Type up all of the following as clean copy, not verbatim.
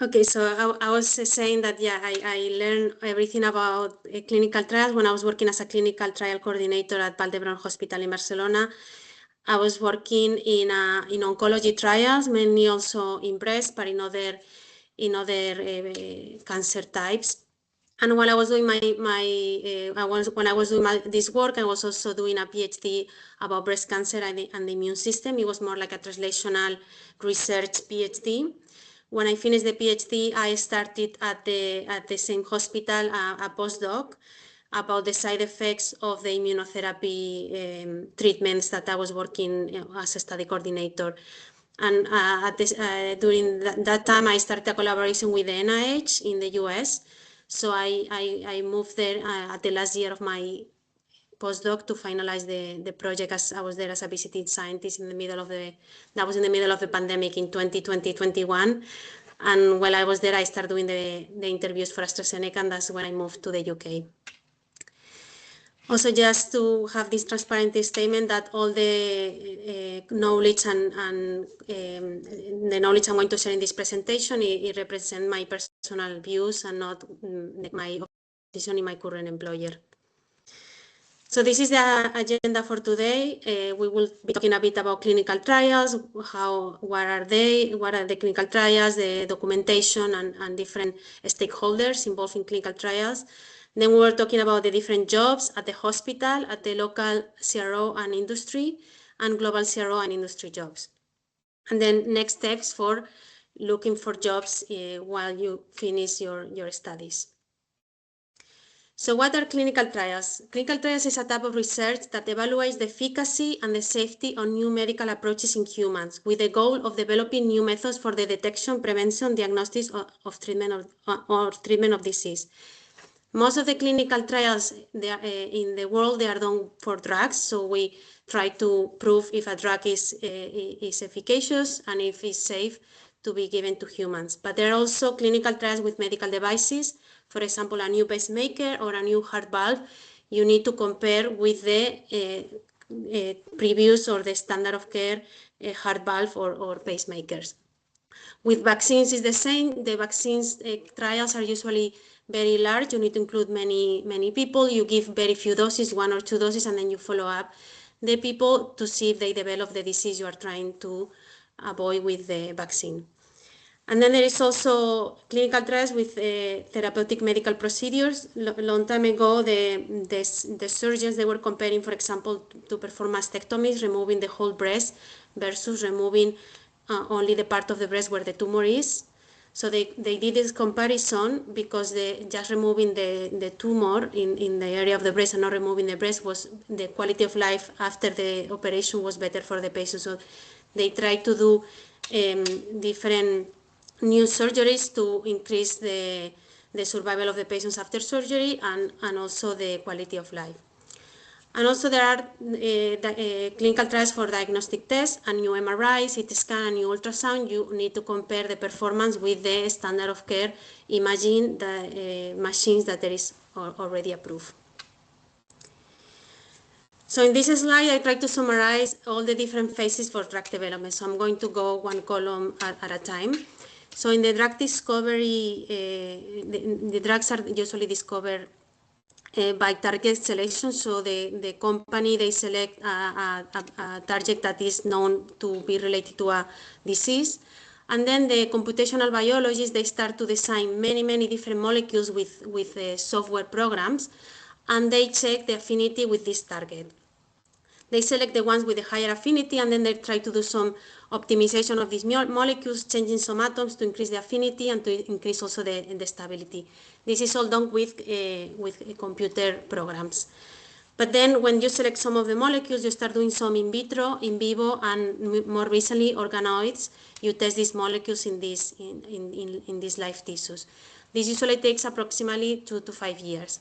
Okay, so I was saying that, yeah, I learned everything about clinical trials when I was working as a clinical trial coordinator at Vall d'Hebron Hospital in Barcelona. I was working in oncology trials, mainly also in breast, but in other cancer types. And while I was doing when I was doing this work, I was also doing a PhD about breast cancer and the immune system. It was more like a translational research PhD. When I finished the PhD, I started at the same hospital a postdoc about the side effects of the immunotherapy treatments that I was working as a study coordinator. And during that time, I started a collaboration with the NIH in the US. So I moved there at the last year of my postdoc to finalize the project, as I was there as a visiting scientist in the middle of that was in the middle of the pandemic in 2020-21. And while I was there, I started doing the interviews for AstraZeneca, and that's when I moved to the UK. Also, just to have this transparent statement that all the knowledge and the knowledge I'm going to share in this presentation, it represents my personal views and not my position in my current employer. So this is the agenda for today. We will be talking a bit about clinical trials, what are the clinical trials, the documentation, and different stakeholders involved in clinical trials. Then we were talking about the different jobs at the hospital, at the local CRO and industry, and global CRO and industry jobs. And then next steps for looking for jobs while you finish your studies. So what are clinical trials? Clinical trials is a type of research that evaluates the efficacy and the safety of new medical approaches in humans with the goal of developing new methods for the detection, prevention, diagnosis of treatment of disease. Most of the clinical trials in the world, they are done for drugs. So we try to prove if a drug is efficacious and if it's safe to be given to humans. But there are also clinical trials with medical devices. For example, a new pacemaker or a new heart valve. You need to compare with the previous or the standard of care heart valve or pacemakers. With vaccines, it's the same. The vaccines trials are usually very large. You need to include many people. You give very few doses, 1 or 2 doses, and then you follow up the people to see if they develop the disease you are trying to avoid with the vaccine. And then there is also clinical trials with therapeutic medical procedures. Long time ago, the surgeons, they were comparing, for example, to perform mastectomies, removing the whole breast versus removing only the part of the breast where the tumor is. So they did this comparison because just removing the tumor in the area of the breast and not removing the breast, was the quality of life after the operation was better for the patient. So they tried to do different new surgeries to increase the survival of the patients after surgery and also the quality of life. And also there are clinical trials for diagnostic tests, a new MRI, CT scan, a new ultrasound. You need to compare the performance with the standard of care imaging machines that there is already approved. So in this slide, I try to summarize all the different phases for drug development. So I'm going to go one column at a time. So in the drug discovery, the drugs are usually discovered by target selection. So the company, they select a target that is known to be related to a disease. And then the computational biologists, they start to design many different molecules with software programs, and they check the affinity with this target. They select the ones with the higher affinity, and then they try to do some optimization of these molecules, changing some atoms to increase the affinity and to increase also the stability. This is all done with computer programs. But then when you select some of the molecules, you start doing some in vitro, in vivo, and more recently organoids. You test these molecules in these live tissues. This usually takes approximately 2 to 5 years.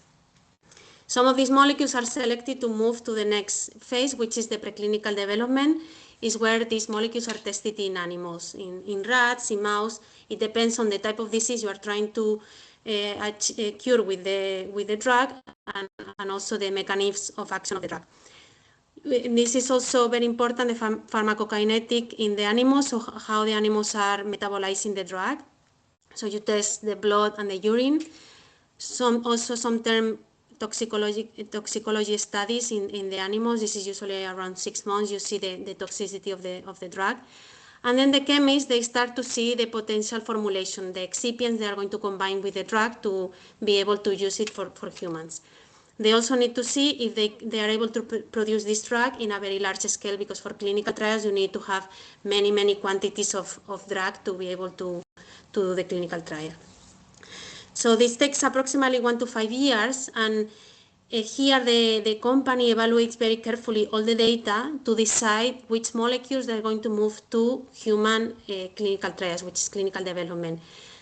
Some of these molecules are selected to move to the next phase, which is the preclinical development, is where these molecules are tested in animals, in rats, in mouse. It depends on the type of disease you are trying to cure with the drug, and also the mechanisms of action of the drug. This is also very important, the pharmacokinetic in the animals, so how the animals are metabolizing the drug. So you test the blood and the urine. Some term toxicology studies in the animals. This is usually around 6 months. You see the toxicity of the drug. And then the chemists, they start to see the potential formulation, the excipients they are going to combine with the drug to be able to use it for humans. They also need to see if they are able to produce this drug in a very large scale, because for clinical trials you need to have many quantities of drug to be able to do the clinical trial. So this takes approximately 1 to 5 years, and here the company evaluates very carefully all the data to decide which molecules they're going to move to human clinical trials, which is clinical development.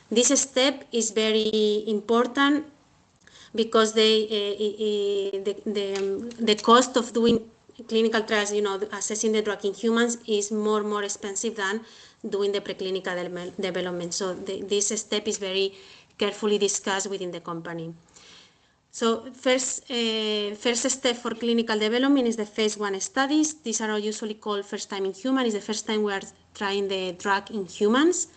This step is very important because the cost of doing clinical trials, assessing the drug in humans, is more expensive than doing the preclinical development. So this step is very carefully discussed within the company. So first step for clinical development is the phase 1 studies. These are usually called first time in human. It's the first time we are trying the drug in humans.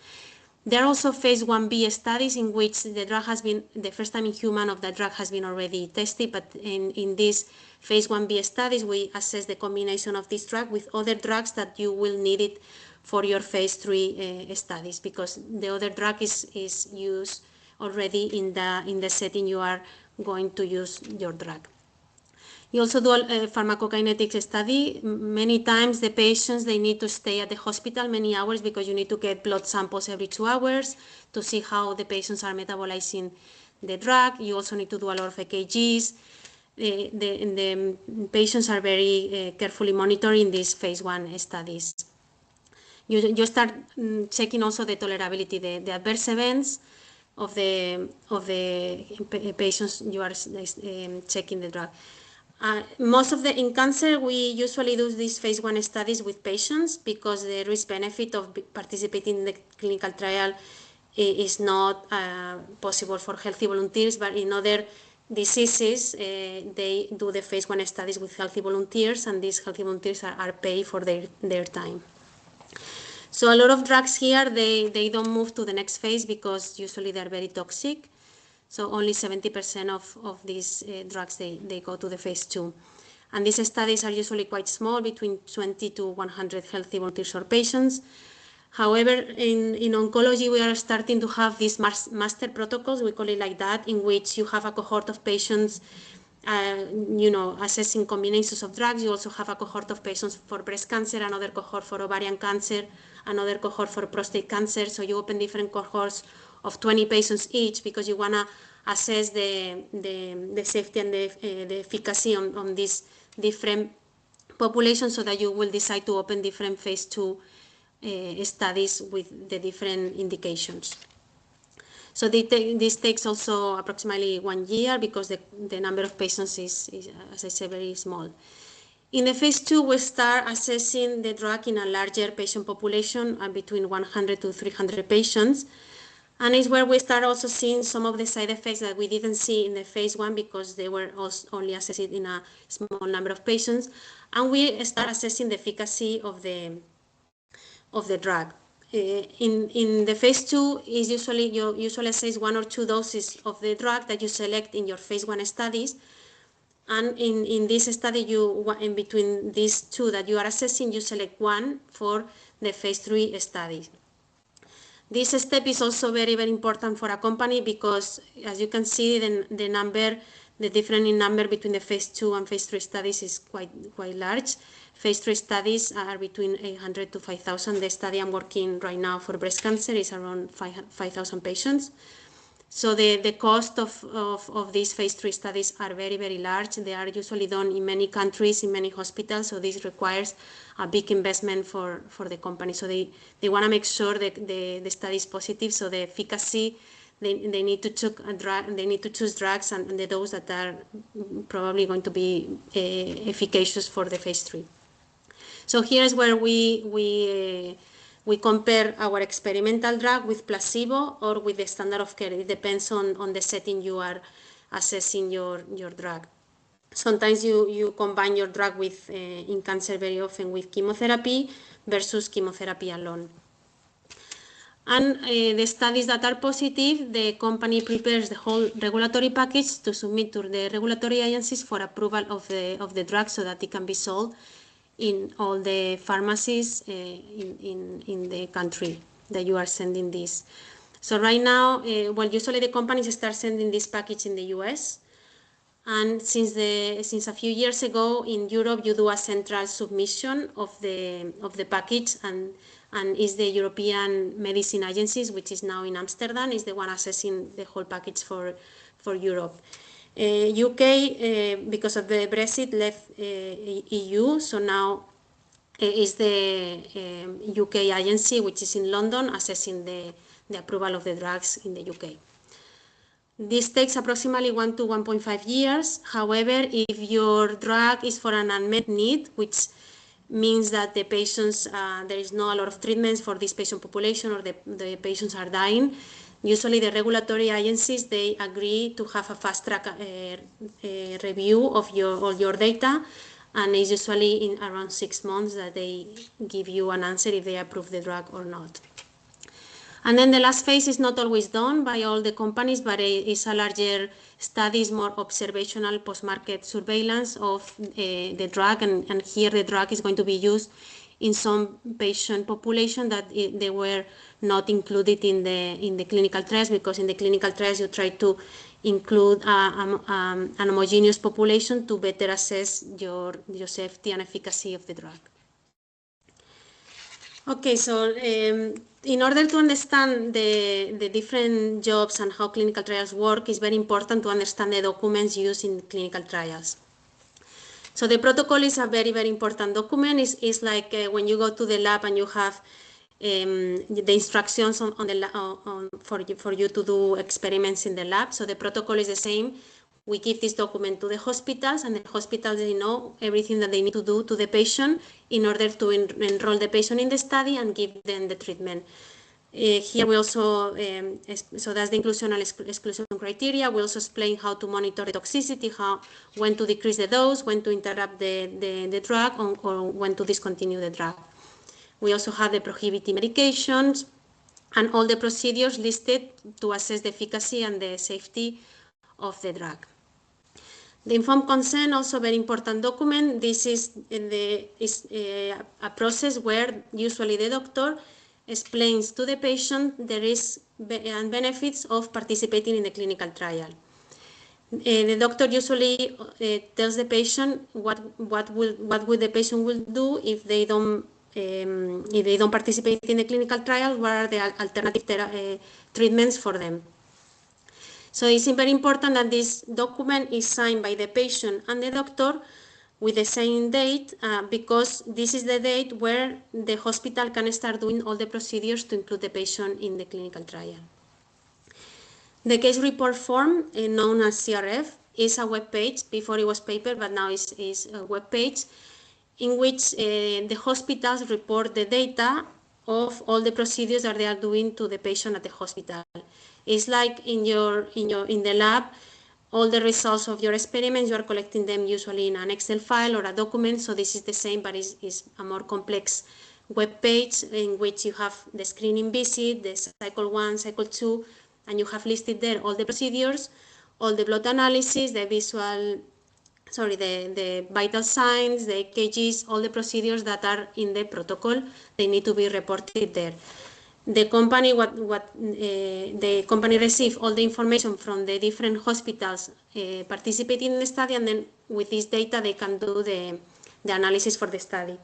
There are also phase 1b studies in which the first time in human of the drug has been already tested, but in these phase 1b studies we assess the combination of this drug with other drugs that you will need it for your phase 3 studies, because the other drug is used already in the setting you are going to use your drug. You also do a pharmacokinetics study. Many times the patients, they need to stay at the hospital many hours because you need to get blood samples every 2 hours to see how the patients are metabolizing the drug. You also need to do a lot of EKGs. The patients are very carefully monitoring these phase 1 studies. You start checking also the tolerability, the adverse events of the patients you are checking the drug. In cancer, we usually do these phase 1 studies with patients because the risk benefit of participating in the clinical trial is not possible for healthy volunteers, but in other diseases, they do the phase 1 studies with healthy volunteers, and these healthy volunteers are paid for their time. So a lot of drugs here, they don't move to the next phase because usually they're very toxic. So only 70% of these drugs, they go to the phase 2. And these studies are usually quite small, between 20 to 100 healthy volunteers or patients. However, in oncology, we are starting to have these master protocols, we call it like that, in which you have a cohort of patients assessing combinations of drugs. You also have a cohort of patients for breast cancer, another cohort for ovarian cancer, another cohort for prostate cancer. So you open different cohorts of 20 patients each because you want to assess the safety and the efficacy on these different populations, so that you will decide to open different phase 2 studies with the different indications. So this takes also approximately 1 year because the number of patients is, as I said, very small. In the phase 2, we start assessing the drug in a larger patient population, between 100 to 300 patients. And it's where we start also seeing some of the side effects that we didn't see in the phase 1 because they were only assessed in a small number of patients. And we start assessing the efficacy of the drug. In the phase 2 is you usually assess 1 or 2 doses of the drug that you select in your phase 1 studies. And in this study, in between these 2 that you are assessing, you select 1 for the phase 3 study. This step is also very important for a company because, as you can see, the difference in number between the phase 2 and phase 3 studies is quite large. Phase 3 studies are between 800 to 5,000. The study I'm working right now for breast cancer is around 5,000 patients. So the cost of these phase 3 studies are very large. They are usually done in many countries, in many hospitals, so this requires a big investment for the company. So they want to make sure that the study is positive, so the efficacy, they need to choose drugs and the dose that are probably going to be efficacious for the phase 3. So here is where we compare our experimental drug with placebo or with the standard of care. It depends on the setting you are assessing your drug. Sometimes you combine your drug with, in cancer very often, with chemotherapy versus chemotherapy alone. And the studies that are positive, the company prepares the whole regulatory package to submit to the regulatory agencies for approval of the drug so that it can be sold in all the pharmacies in the country that you are sending this. So right now, usually the companies start sending this package in the US. And since a few years ago in Europe, you do a central submission of the package, and is the European Medicine Agencies, which is now in Amsterdam, is the one assessing the whole package for Europe. UK, because of the Brexit, left EU, so now is the UK agency, which is in London, assessing the approval of the drugs in the UK. This takes approximately 1 to 1.5 years. However, if your drug is for an unmet need, which means that the patients, there is not a lot of treatments for this patient population, or the patients are dying, usually the regulatory agencies, they agree to have a fast track review of all your data, and it's usually in around 6 months that they give you an answer if they approve the drug or not. And then the last phase is not always done by all the companies, but it's a larger study, is more observational post-market surveillance of the drug, and here the drug is going to be used in some patient population that they were not included in the clinical trials, because in the clinical trials you try to include an homogeneous population to better assess your safety and efficacy of the drug. Okay, so in order to understand the different jobs and how clinical trials work, it's very important to understand the documents used in clinical trials. So the protocol is a very, very important document. It's like when you go to the lab and you have the instructions for you to do experiments in the lab. So the protocol is the same. We give this document to the hospitals, and the hospitals, they know everything that they need to do to the patient in order to enroll the patient in the study and give them the treatment. Here we also, so that's the inclusion and exclusion criteria. We also explain how to monitor the toxicity, when to decrease the dose, when to interrupt the drug, or when to discontinue the drug. We also have the prohibited medications and all the procedures listed to assess the efficacy and the safety of the drug. The informed consent, also a very important document. This is a process where usually the doctor explains to the patient the risks and benefits of participating in the clinical trial. The doctor usually tells the patient what the patient will do if they don't participate in the clinical trial. What are the alternative treatments for them? So it's very important that this document is signed by the patient and the doctor with the same date, because this is the date where the hospital can start doing all the procedures to include the patient in the clinical trial. The case report form, known as CRF, is a web page. Before it was paper, but now is a web page in which the hospitals report the data of all the procedures that they are doing to the patient at the hospital. It's like in the lab, all the results of your experiments, you are collecting them usually in an Excel file or a document. So this is the same, but it's a more complex web page in which you have the screening visit, the cycle 1, cycle 2, and you have listed there all the procedures, all the blood analysis, the vital signs, the EKGs, all the procedures that are in the protocol, they need to be reported there. The company receives all the information from the different hospitals participating in the study, and then with this data they can do the analysis for the study.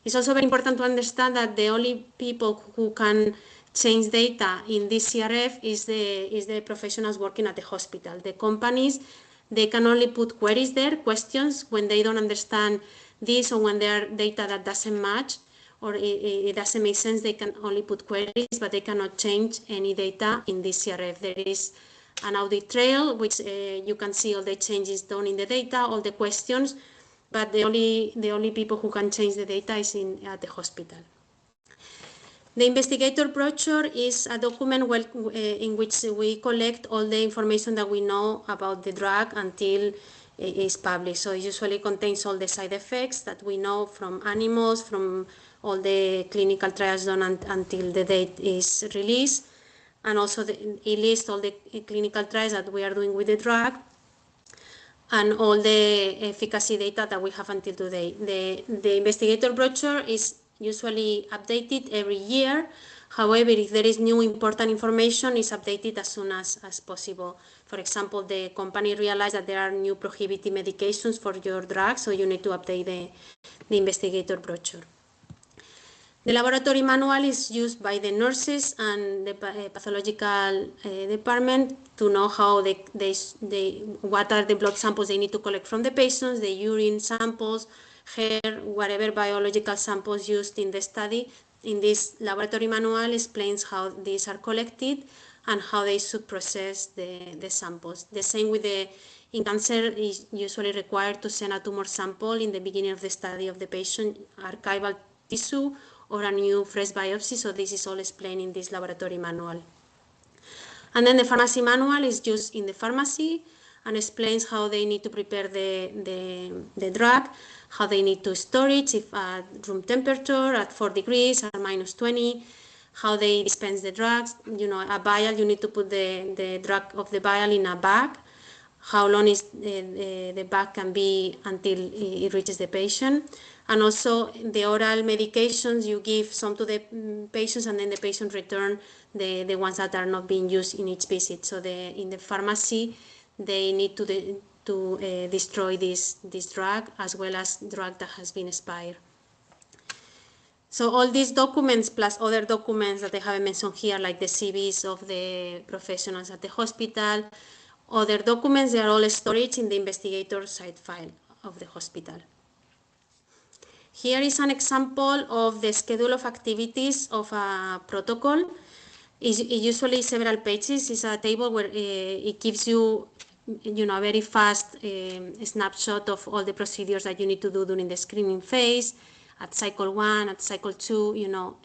It's also very important to understand that the only people who can change data in this CRF is the professionals working at the hospital. The companies, they can only put queries there, questions, when they don't understand this or when there are data that doesn't match or it doesn't make sense. They can only put queries, but they cannot change any data in this CRF. There is an audit trail which you can see all the changes done in the data, all the questions, but the only people who can change the data is at the hospital. The investigator brochure is a document in which we collect all the information that we know about the drug until is published. So it usually contains all the side effects that we know from animals, from all the clinical trials done until the date is released. And also it lists all the clinical trials that we are doing with the drug and all the efficacy data that we have until today. The investigator brochure is usually updated every year. However, if there is new important information, it's updated as soon as possible. For example, the company realized that there are new prohibited medications for your drug, so you need to update the investigator brochure. The laboratory manual is used by the nurses and the pathological department to know how what are the blood samples they need to collect from the patients, the urine samples, hair, whatever biological samples used in the study. In this laboratory manual explains how these are collected and how they should process the samples. The same with in cancer is usually required to send a tumor sample in the beginning of the study of the patient, archival tissue, or a new fresh biopsy, so this is all explained in this laboratory manual. And then the pharmacy manual is used in the pharmacy and explains how they need to prepare the drug, how they need to store it, if at room temperature, at 4 degrees, at -20, how they dispense the drugs. You know, a vial, you need to put the drug of the vial in a bag, how long is the bag can be until it reaches the patient. And also the oral medications, you give some to the patients and then the patient return the ones that are not being used in each visit. So in the pharmacy, they need to destroy this drug as well as drug that has been expired. So all these documents plus other documents that I haven't mentioned here, like the CVs of the professionals at the hospital, other documents, they are all stored in the investigator site file of the hospital. Here is an example of the schedule of activities of a protocol. It's usually several pages. It's a table where it gives you, a very fast snapshot of all the procedures that you need to do during the screening phase, at cycle 1, at cycle 2,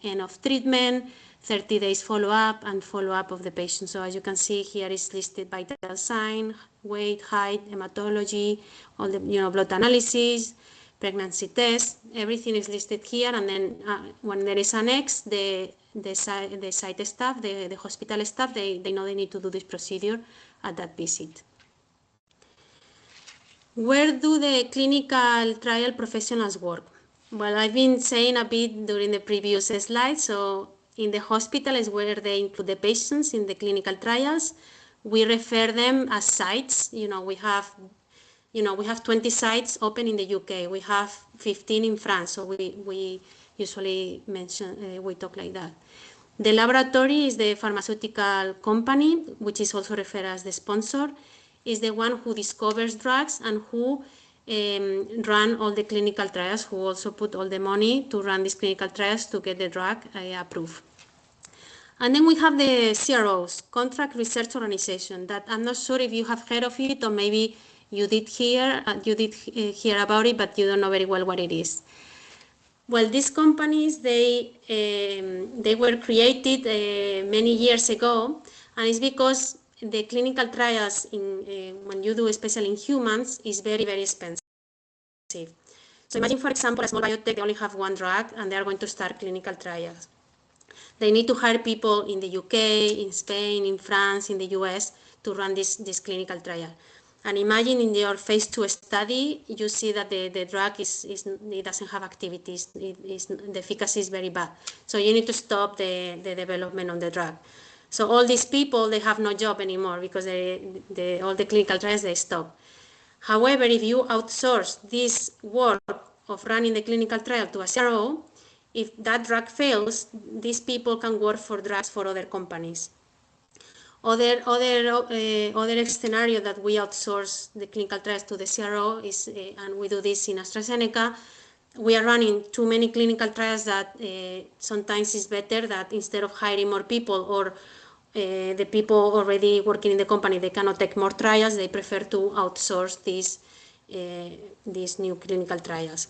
end of treatment, 30 days follow-up, and follow-up of the patient. So as you can see, here is listed vital sign, weight, height, hematology, all the blood analysis, pregnancy test, everything is listed here. And then when there is an X, the site staff, the hospital staff, they know they need to do this procedure at that visit. Where do the clinical trial professionals work? Well, I've been saying a bit during the previous slide. So in the hospital is where they include the patients in the clinical trials. We refer them as sites. We have 20 sites open in the UK. We have 15 in France. So we usually mention, we talk like that. The laboratory is the pharmaceutical company, which is also referred as the sponsor, is the one who discovers drugs and who run all the clinical trials, who also put all the money to run these clinical trials to get the drug approved. And then we have the CROs, Contract Research Organization, that I'm not sure if you have heard of it, or maybe you did hear about it, but you don't know very well what it is. Well, these companies, they were created many years ago, and it's because the clinical trials, when you do, especially in humans, is very, very expensive. So imagine, for example, a small biotech, they only have one drug, and they are going to start clinical trials. They need to hire people in the UK, in Spain, in France, in the US to run this clinical trial. And imagine in your phase 2 study, you see that the drug it doesn't have activities, the efficacy is very bad. So you need to stop the development of the drug. So all these people, they have no job anymore because all the clinical trials, they stop. However, if you outsource this work of running the clinical trial to a CRO, if that drug fails, these people can work for drugs for other companies. Other scenario that we outsource the clinical trials to the CRO is, and we do this in AstraZeneca, we are running too many clinical trials that sometimes it's better that instead of hiring more people or the people already working in the company, they cannot take more trials, they prefer to outsource these new clinical trials.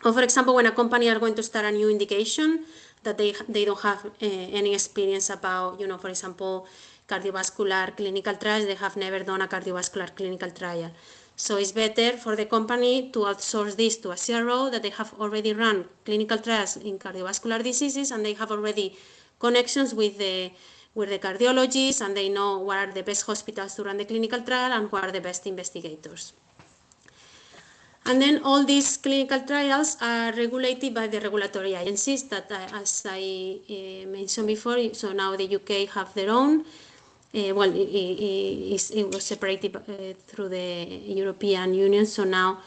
Or for example, when a company are going to start a new indication that they don't have any experience about, for example, cardiovascular clinical trials, they have never done a cardiovascular clinical trial. So it's better for the company to outsource this to a CRO that they have already run clinical trials in cardiovascular diseases, and they have already connections with the cardiologists, and they know what are the best hospitals to run the clinical trial and what are the best investigators. And then all these clinical trials are regulated by the regulatory agencies that, as I mentioned before, so now the UK have their own. Well, it was separated through the European Union, so now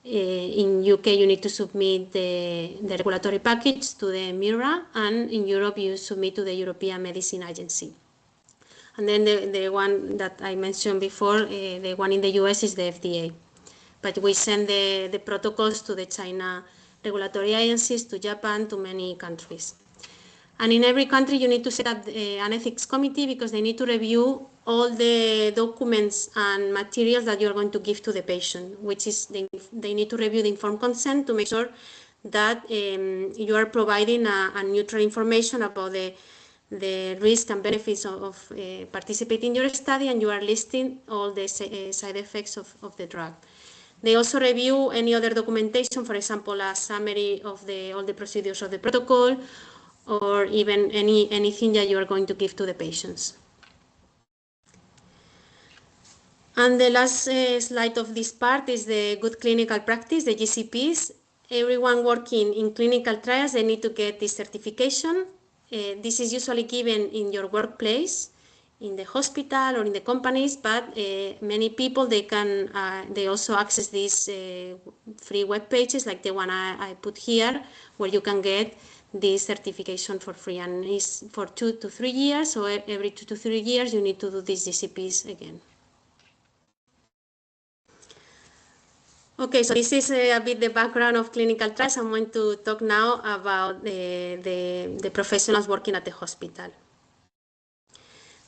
in UK you need to submit the regulatory package to the MIRA, and in Europe you submit to the European Medicine Agency. And then the one that I mentioned before, the one in the US is the FDA. But we send the protocols to the China regulatory agencies, to Japan, to many countries. And in every country you need to set up an ethics committee, because they need to review all the documents and materials that you're going to give to the patient, which is they need to review the informed consent to make sure that you are providing a neutral information about the risk and benefits of participating in your study, and you are listing all the side effects of the drug. They also review any other documentation, for example, a summary of all the procedures of the protocol, or even anything that you are going to give to the patients. And the last slide of this part is the good clinical practice, the GCPs. Everyone working in clinical trials, they need to get this certification. This is usually given in your workplace, in the hospital or in the companies, but many people, they also access these free web pages like the one I put here, where you can get this certification for free, and it's for 2 to 3 years, so every 2 to 3 years you need to do these GCPs again. Okay, so this is a bit the background of clinical trials. I'm going to talk now about the professionals working at the hospital.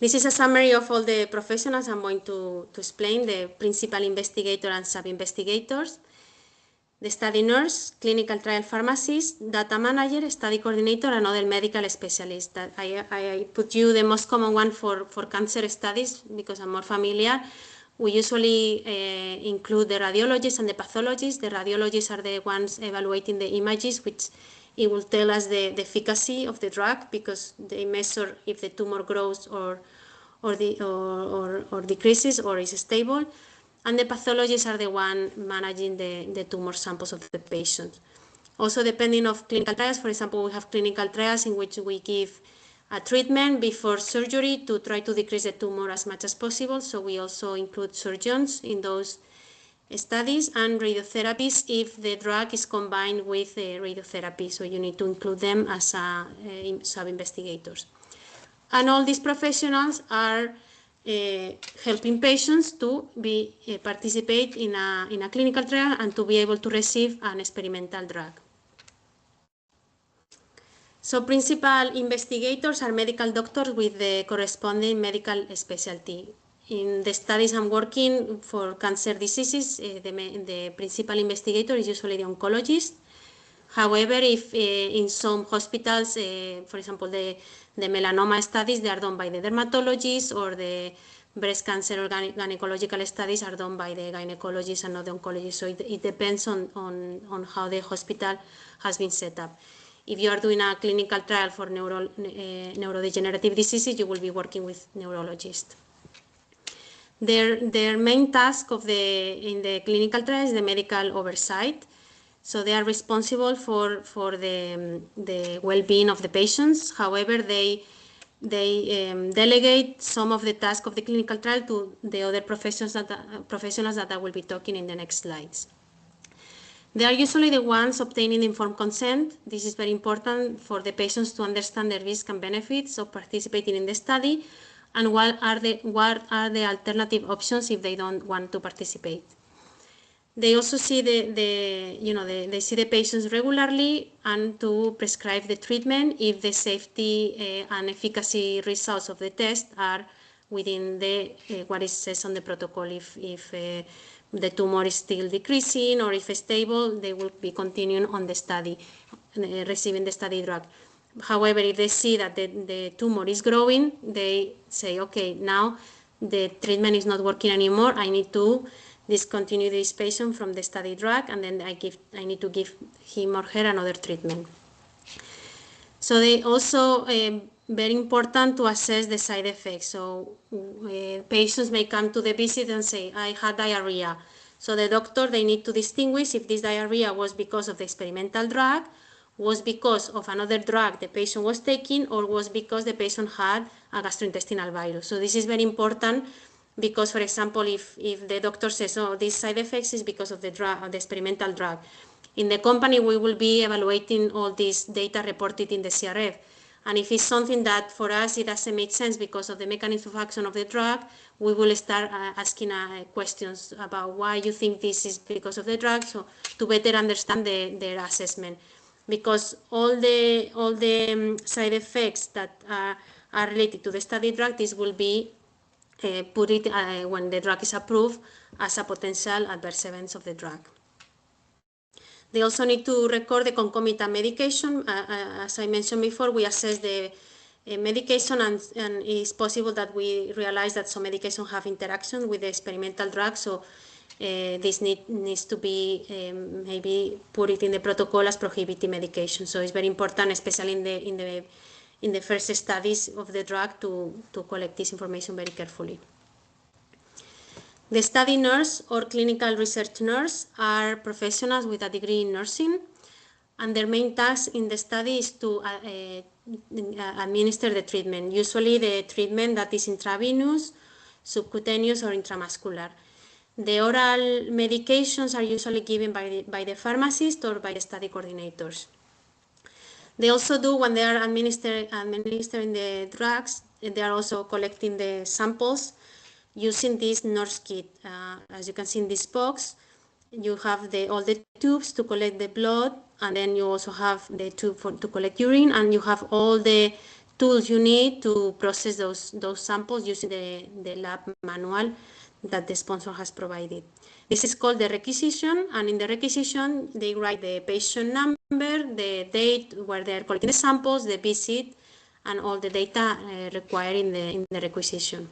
This is a summary of all the professionals I'm going to explain: the principal investigator and sub-investigators, the study nurse, clinical trial pharmacist, data manager, study coordinator, and other medical specialists. That I put you the most common one for cancer studies because I'm more familiar. We usually include the radiologists and the pathologists. The radiologists are the ones evaluating the images, which it will tell us the efficacy of the drug, because they measure if the tumor grows or decreases or is stable. And the pathologists are the one managing the tumor samples of the patient. Also, depending on clinical trials, for example, we have clinical trials in which we give a treatment before surgery to try to decrease the tumor as much as possible. So we also include surgeons in those studies, and radiotherapies if the drug is combined with radiotherapy. So you need to include them as sub-investigators. And all these professionals are helping patients to participate in a clinical trial and to be able to receive an experimental drug. So principal investigators are medical doctors with the corresponding medical specialty. In the studies I'm working for cancer diseases, the principal investigator is usually the oncologist. However, if in some hospitals, for example, the melanoma studies, they are done by the dermatologist, or the breast cancer or gynecological studies are done by the gynecologist and not the oncologist. So it depends on how the hospital has been set up. If you are doing a clinical trial for neurodegenerative diseases, you will be working with neurologists. Their main task in the clinical trial is the medical oversight. So they are responsible for the well-being of the patients. However, they delegate some of the tasks of the clinical trial to the other professionals that I will be talking in the next slides. They are usually the ones obtaining informed consent. This is very important for the patients to understand the risks and benefits of participating in the study, and what are the alternative options if they don't want to participate. They also see they see the patients regularly and to prescribe the treatment if the safety and efficacy results of the test are within what it says on the protocol. If the tumor is still decreasing or if it's stable, they will be continuing on the study, receiving the study drug. However, if they see that the tumor is growing, they say, okay, now the treatment is not working anymore. I need to discontinue this patient from the study drug, and then I need to give him or her another treatment. So they also very important to assess the side effects. So patients may come to the visit and say, I had diarrhea. So the doctor, they need to distinguish if this diarrhea was because of the experimental drug, was because of another drug the patient was taking, or was because the patient had a gastrointestinal virus. So this is very important because, for example, if the doctor says, oh, these side effects is because of the drug, the experimental drug, in the company, we will be evaluating all this data reported in the CRF. And if it's something that for us it doesn't make sense because of the mechanism of action of the drug, we will start asking questions about why you think this is because of the drug, so to better understand their assessment. Because all the side effects that are related to the study drug, this will be put it when the drug is approved as a potential adverse events of the drug. They also need to record the concomitant medication. As I mentioned before, we assess the medication, and it's possible that we realize that some medication have interaction with the experimental drug. So this needs to be maybe put it in the protocol as prohibited medication. So it's very important, especially in the first studies of the drug, to collect this information very carefully. The study nurse or clinical research nurse are professionals with a degree in nursing, and their main task in the study is to administer the treatment, usually the treatment that is intravenous, subcutaneous, or intramuscular. The oral medications are usually given by the pharmacist or by the study coordinators. They also do, when they are administering the drugs, they are also collecting the samples using this nurse kit. As you can see in this box, you have all the tubes to collect the blood, and then you also have the tube to collect urine, and you have all the tools you need to process those samples using the lab manual that the sponsor has provided. This is called the requisition, and in the requisition they write the patient number, the date where they are collecting the samples, the visit, and all the data required in the requisition.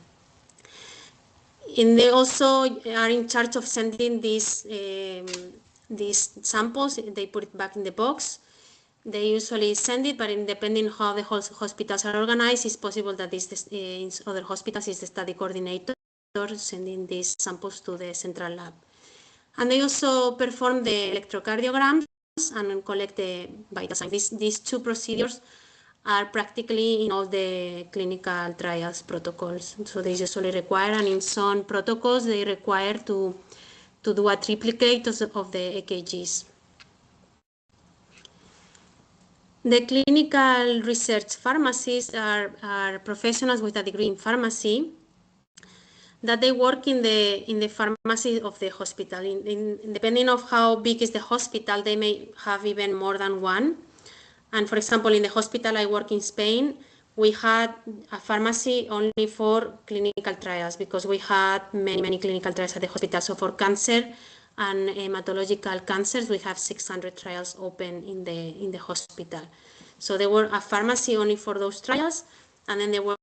And they also are in charge of sending these samples. They put it back in the box. They usually send it, but depending how the hospitals are organized, it's possible that in other hospitals is the study coordinator sending these samples to the central lab. And they also perform the electrocardiograms and collect the vital signs. These two procedures are practically in all the clinical trials protocols. So they usually require, and in some protocols they require to do a triplicate of the EKGs. The clinical research pharmacists are professionals with a degree in pharmacy that they work in the pharmacy of the hospital. Depending on how big is the hospital, they may have even more than one. And for example, in the hospital I work in Spain, we had a pharmacy only for clinical trials because we had many clinical trials at the hospital. So for cancer and hematological cancers, we have 600 trials open in the hospital. So there were a pharmacy only for those trials, and then there were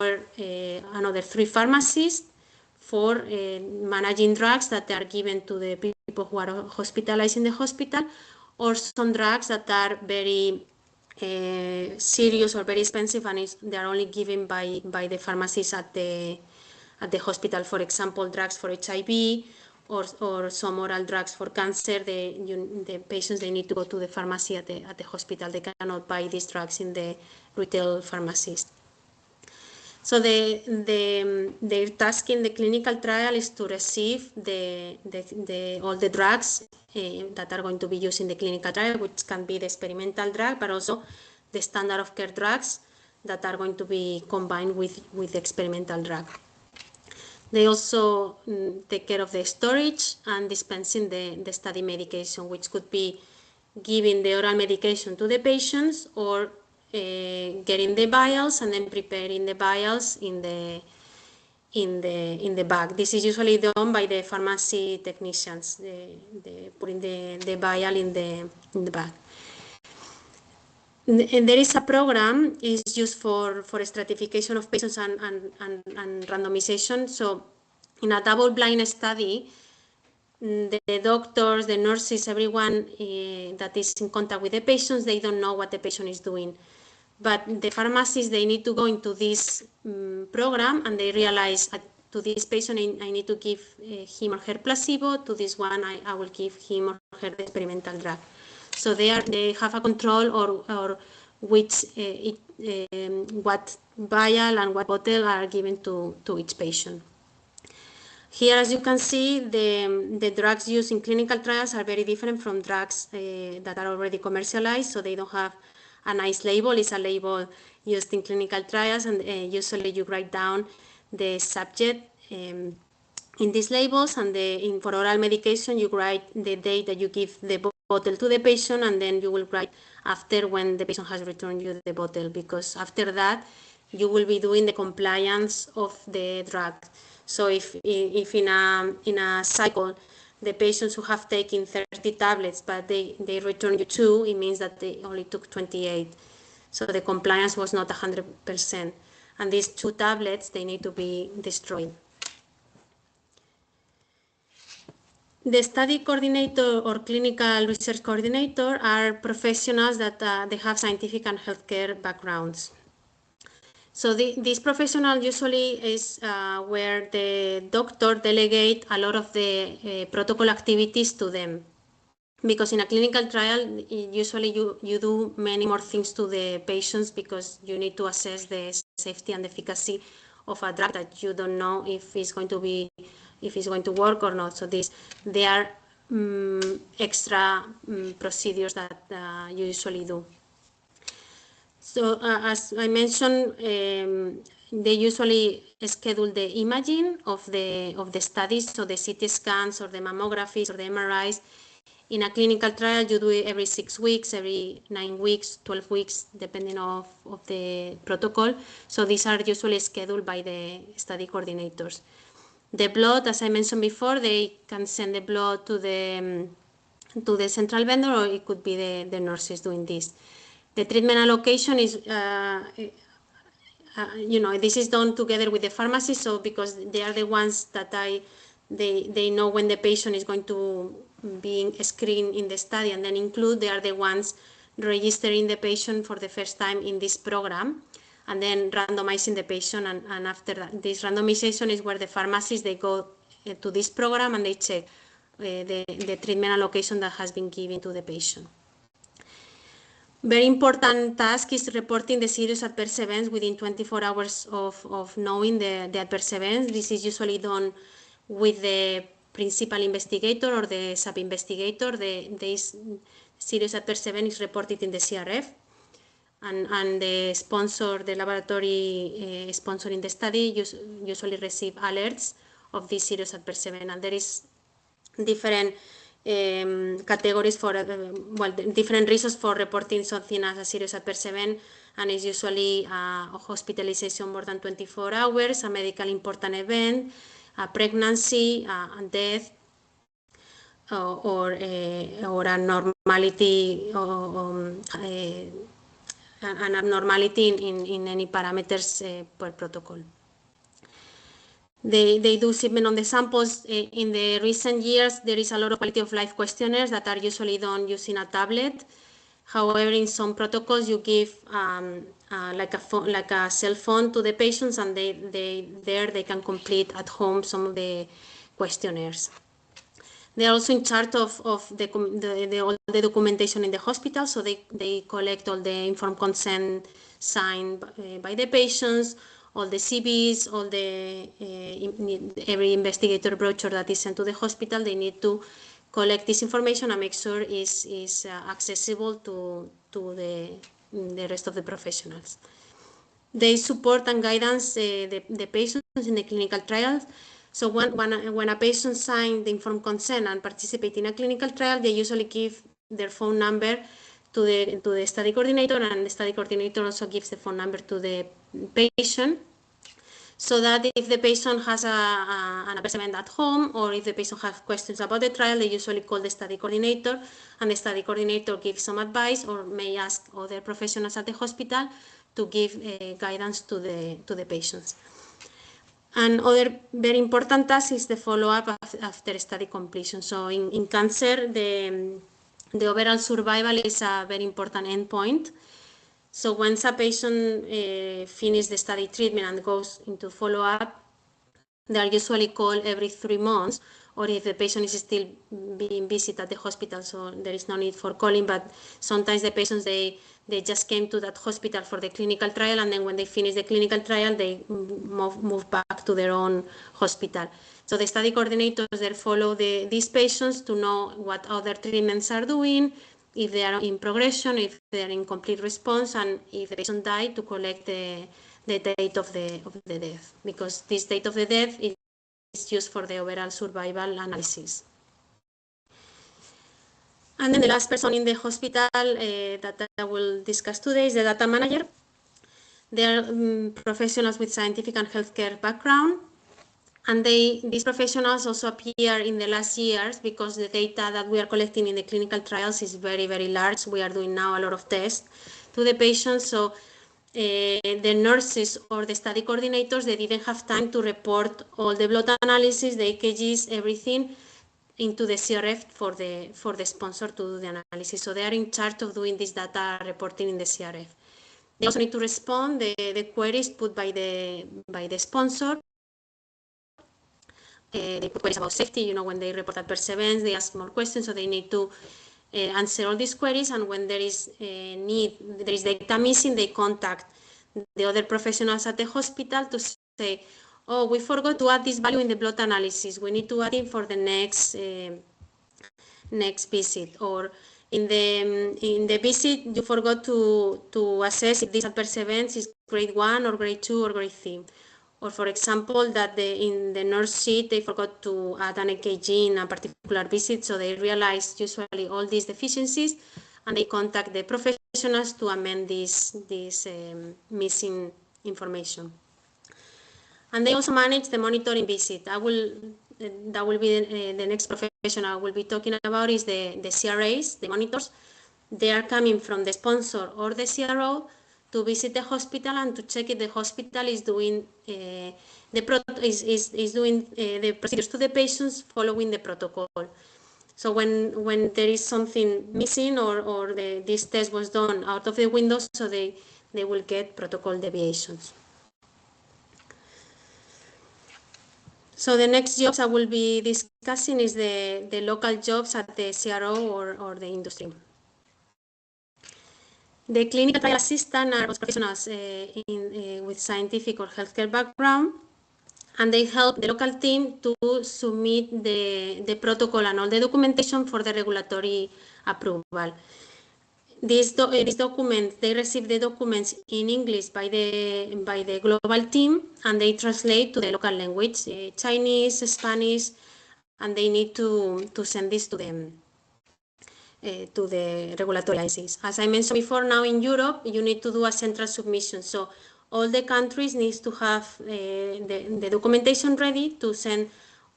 another 3 pharmacists for managing drugs that are given to the people who are hospitalized in the hospital, or some drugs that are very serious or very expensive, and they are only given by the pharmacists at the hospital. For example, drugs for HIV or some oral drugs for cancer. The patients, they need to go to the pharmacy at the hospital. They cannot buy these drugs in the retail pharmacies. So their task in the clinical trial is to receive all the drugs that are going to be used in the clinical trial, which can be the experimental drug, but also the standard of care drugs that are going to be combined with the experimental drug. They also take care of the storage and dispensing the study medication, which could be giving the oral medication to the patients, or getting the vials and then preparing the vials in the bag. This is usually done by the pharmacy technicians, putting the vial in the bag. And there is a program is used for stratification of patients and randomization. So in a double-blind study, the doctors, the nurses, everyone that is in contact with the patients, they don't know what the patient is doing. But the pharmacists, they need to go into this program and they realize to this patient, I need to give him or her placebo. To this one, I will give him or her the experimental drug. So they have a control or which what vial and what bottle are given to each patient. Here, as you can see, the drugs used in clinical trials are very different from drugs that are already commercialized, so they don't have a nice label. It's a label used in clinical trials, and usually you write down the subject in these labels, and for oral medication, you write the date that you give the bottle to the patient, and then you will write after when the patient has returned you the bottle, because after that, you will be doing the compliance of the drug. So if in a cycle, the patients who have taken 30 tablets, but they return you 2, it means that they only took 28. So the compliance was not 100%. And these 2 tablets, they need to be destroyed. The study coordinator or clinical research coordinator are professionals that they have scientific and healthcare backgrounds. So this professional usually is where the doctor delegate a lot of the protocol activities to them. Because in a clinical trial, usually you do many more things to the patients because you need to assess the safety and efficacy of a drug that you don't know if it's going to work or not. So there are extra procedures that you usually do. So as I mentioned, they usually schedule the imaging of the studies, so the CT scans or the mammographies or the MRIs. In a clinical trial, you do it every 6 weeks, every 9 weeks, 12 weeks, depending of the protocol. So these are usually scheduled by the study coordinators. The blood, as I mentioned before, they can send the blood to the central vendor, or it could be the nurses doing this. The treatment allocation is, this is done together with the pharmacy, so because they are the ones that they know when the patient is going to be screened in the study and then they are the ones registering the patient for the first time in this program and then randomizing the patient, and after that, this randomization is where the pharmacists, they go to this program and they check the treatment allocation that has been given to the patient. Very important task is reporting the serious adverse events within 24 hours of knowing the adverse events. This is usually done with the principal investigator or the sub-investigator. This serious adverse event is reported in the CRF, and the sponsor, the laboratory sponsoring the study, usually receive alerts of this serious adverse event. And there is different categories for, different reasons for reporting something as a serious adverse event, and it's usually a hospitalization more than 24 hours, a medical important event, a pregnancy, a death, or a normality, an abnormality in any parameters per protocol. They do shipment on the samples. In the recent years, there is a lot of quality of life questionnaires that are usually done using a tablet. However, in some protocols, you give like a cell phone to the patients, and they can complete at home some of the questionnaires. They are also in charge of all the documentation in the hospital, so they collect all the informed consent signed by the patients, all the CVs, all every investigator brochure that is sent to the hospital. They need to collect this information and make sure is accessible to the rest of the professionals. They support and guidance the patients in the clinical trials. So when a patient signs the informed consent and participates in a clinical trial, they usually give their phone number to the study coordinator, and the study coordinator also gives the phone number to the patient, so that if the patient has an adverse event at home, or if the patient has questions about the trial, they usually call the study coordinator, and the study coordinator gives some advice or may ask other professionals at the hospital to give guidance to the patients. And other very important task is the follow-up after study completion. So in cancer, the overall survival is a very important endpoint. So once a patient finishes the study treatment and goes into follow-up, they are usually called every 3 months, or if the patient is still being visited at the hospital, so there is no need for calling, but sometimes the patients, they just came to that hospital for the clinical trial, and then when they finish the clinical trial, they move back to their own hospital. So the study coordinators there follow these patients to know what other treatments are doing, if they are in progression, if they are in complete response, and if the patient died, to collect the date of the death, because this date of the death is used for the overall survival analysis. And then the last person in the hospital that I will discuss today is the data manager. They are professionals with scientific and healthcare background, and these professionals also appear in the last years because the data that we are collecting in the clinical trials is very, very large. We are doing now a lot of tests to the patients, so the nurses or the study coordinators, they didn't have time to report all the blood analysis, the EKGs, everything into the CRF for the sponsor to do the analysis. So they are in charge of doing this data reporting in the CRF. They also need to respond the queries put by the sponsor. They put queries about safety, when they report adverse events, they ask more questions, so they need to answer all these queries, and when there is data missing, they contact the other professionals at the hospital to say, oh, we forgot to add this value in the blood analysis, we need to add it for the next visit, or in the visit you forgot to assess if this adverse events is grade 1 or grade 2 or grade 3. Or for example, that in the nurse sheet they forgot to add an EKG in a particular visit, so they realize usually all these deficiencies, and they contact the professionals to amend this missing information. And they also manage the monitoring visit. That will be the next profession I will be talking about, is the CRAs, the monitors. They are coming from the sponsor or the CRO to visit the hospital and to check if the hospital is doing the procedures to the patients following the protocol. So when there is something missing or this test was done out of the window, so they will get protocol deviations. So the next jobs I will be discussing is the local jobs at the CRO or the industry. The clinical trial assistant are professionals with scientific or healthcare background, and they help the local team to submit the protocol and all the documentation for the regulatory approval. These documents, they receive the documents in English by the global team, and they translate to the local language, Chinese, Spanish, and they need to send this to them. To the regulatory agencies. As I mentioned before, now in Europe, you need to do a central submission. So all the countries need to have the documentation ready to send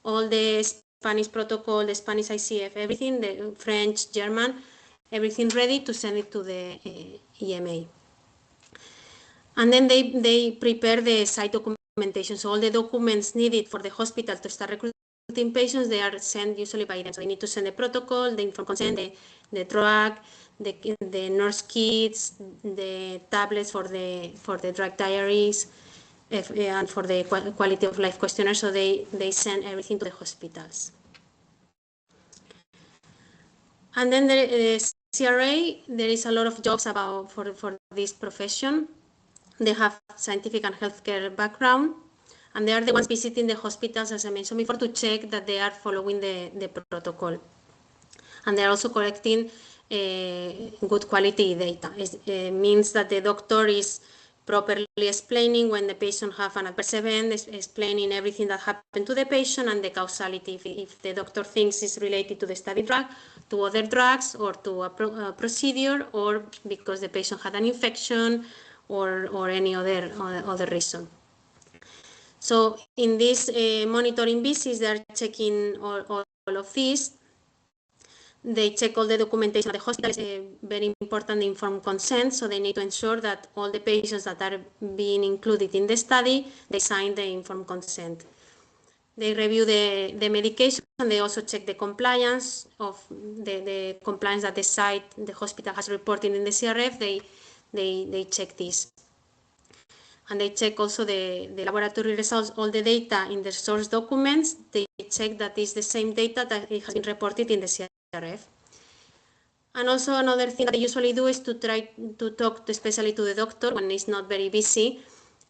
all the Spanish protocol, the Spanish ICF, everything, the French, German, everything ready to send it to the EMA. And then they prepare the site documentation. So all the documents needed for the hospital to start recruiting patients, they are sent usually by them. So they need to send the protocol, the informed consent, the drug, the nurse kits, the tablets for the drug diaries, and for the quality of life questionnaire. So they send everything to the hospitals. And then the CRA, there is a lot of jobs for this profession. They have scientific and healthcare background, and they are the ones visiting the hospitals, as I mentioned before, to check that they are following the protocol. And they are also collecting good quality data. It means that the doctor is properly explaining when the patient have an adverse event, explaining everything that happened to the patient and the causality, if the doctor thinks it's related to the study drug, to other drugs, or to a procedure, or because the patient had an infection, or any other reason. So in these monitoring visits, they are checking all of this. They check all the documentation at the hospital. It's very important informed consent, so they need to ensure that all the patients that are being included in the study, they sign the informed consent. They review the medication, and they also check the compliance of the compliance that the site, the hospital has reported in the CRF. They check this. And they check also the laboratory results, all the data in the source documents. They check that is the same data that it has been reported in the CRF. And also another thing that they usually do is to try to talk especially to the doctor when it's not very busy.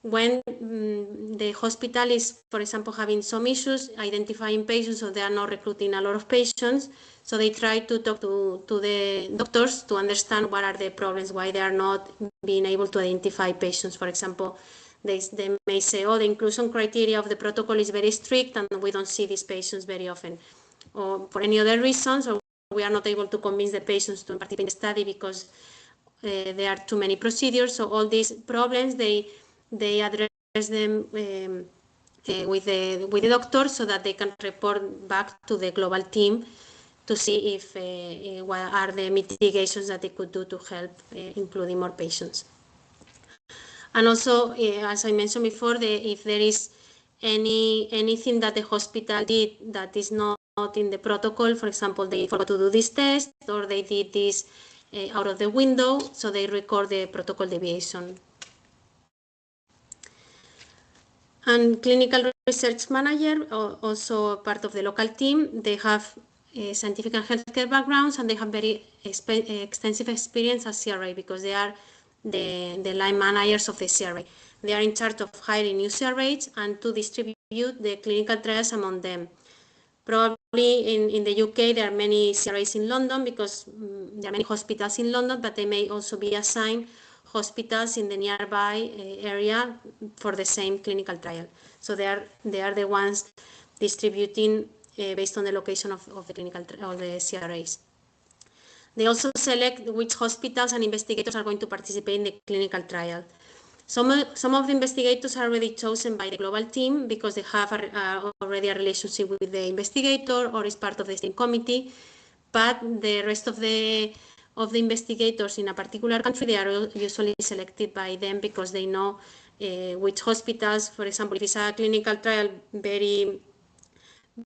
When the hospital is, for example, having some issues identifying patients, so they are not recruiting a lot of patients, so they try to talk to the doctors to understand what are the problems, why they are not being able to identify patients. For example, they may say, oh, the inclusion criteria of the protocol is very strict and we don't see these patients very often. Or for any other reasons, or we are not able to convince the patients to participate in the study because there are too many procedures. So all these problems, they address them with the doctor so that they can report back to the global team to see if what are the mitigations that they could do to help including more patients. And also, as I mentioned before, if there is anything that the hospital did that is not in the protocol, for example, they forgot to do this test or they did this out of the window, so they record the protocol deviation. And clinical research manager, also part of the local team, they have scientific and healthcare backgrounds, and they have very extensive experience as CRA because they are the line managers of the CRA. They are in charge of hiring new CRAs and to distribute the clinical trials among them. Probably in the UK there are many CRAs in London because there are many hospitals in London, but they may also be assigned hospitals in the nearby area for the same clinical trial. So they are the ones distributing based on the location of the clinical or the CRAs. They also select which hospitals and investigators are going to participate in the clinical trial. Some of the investigators are already chosen by the global team because they have already a relationship with the investigator or is part of the steering committee, but the rest of the investigators in a particular country, they are usually selected by them because they know which hospitals, for example, if it's a clinical trial, very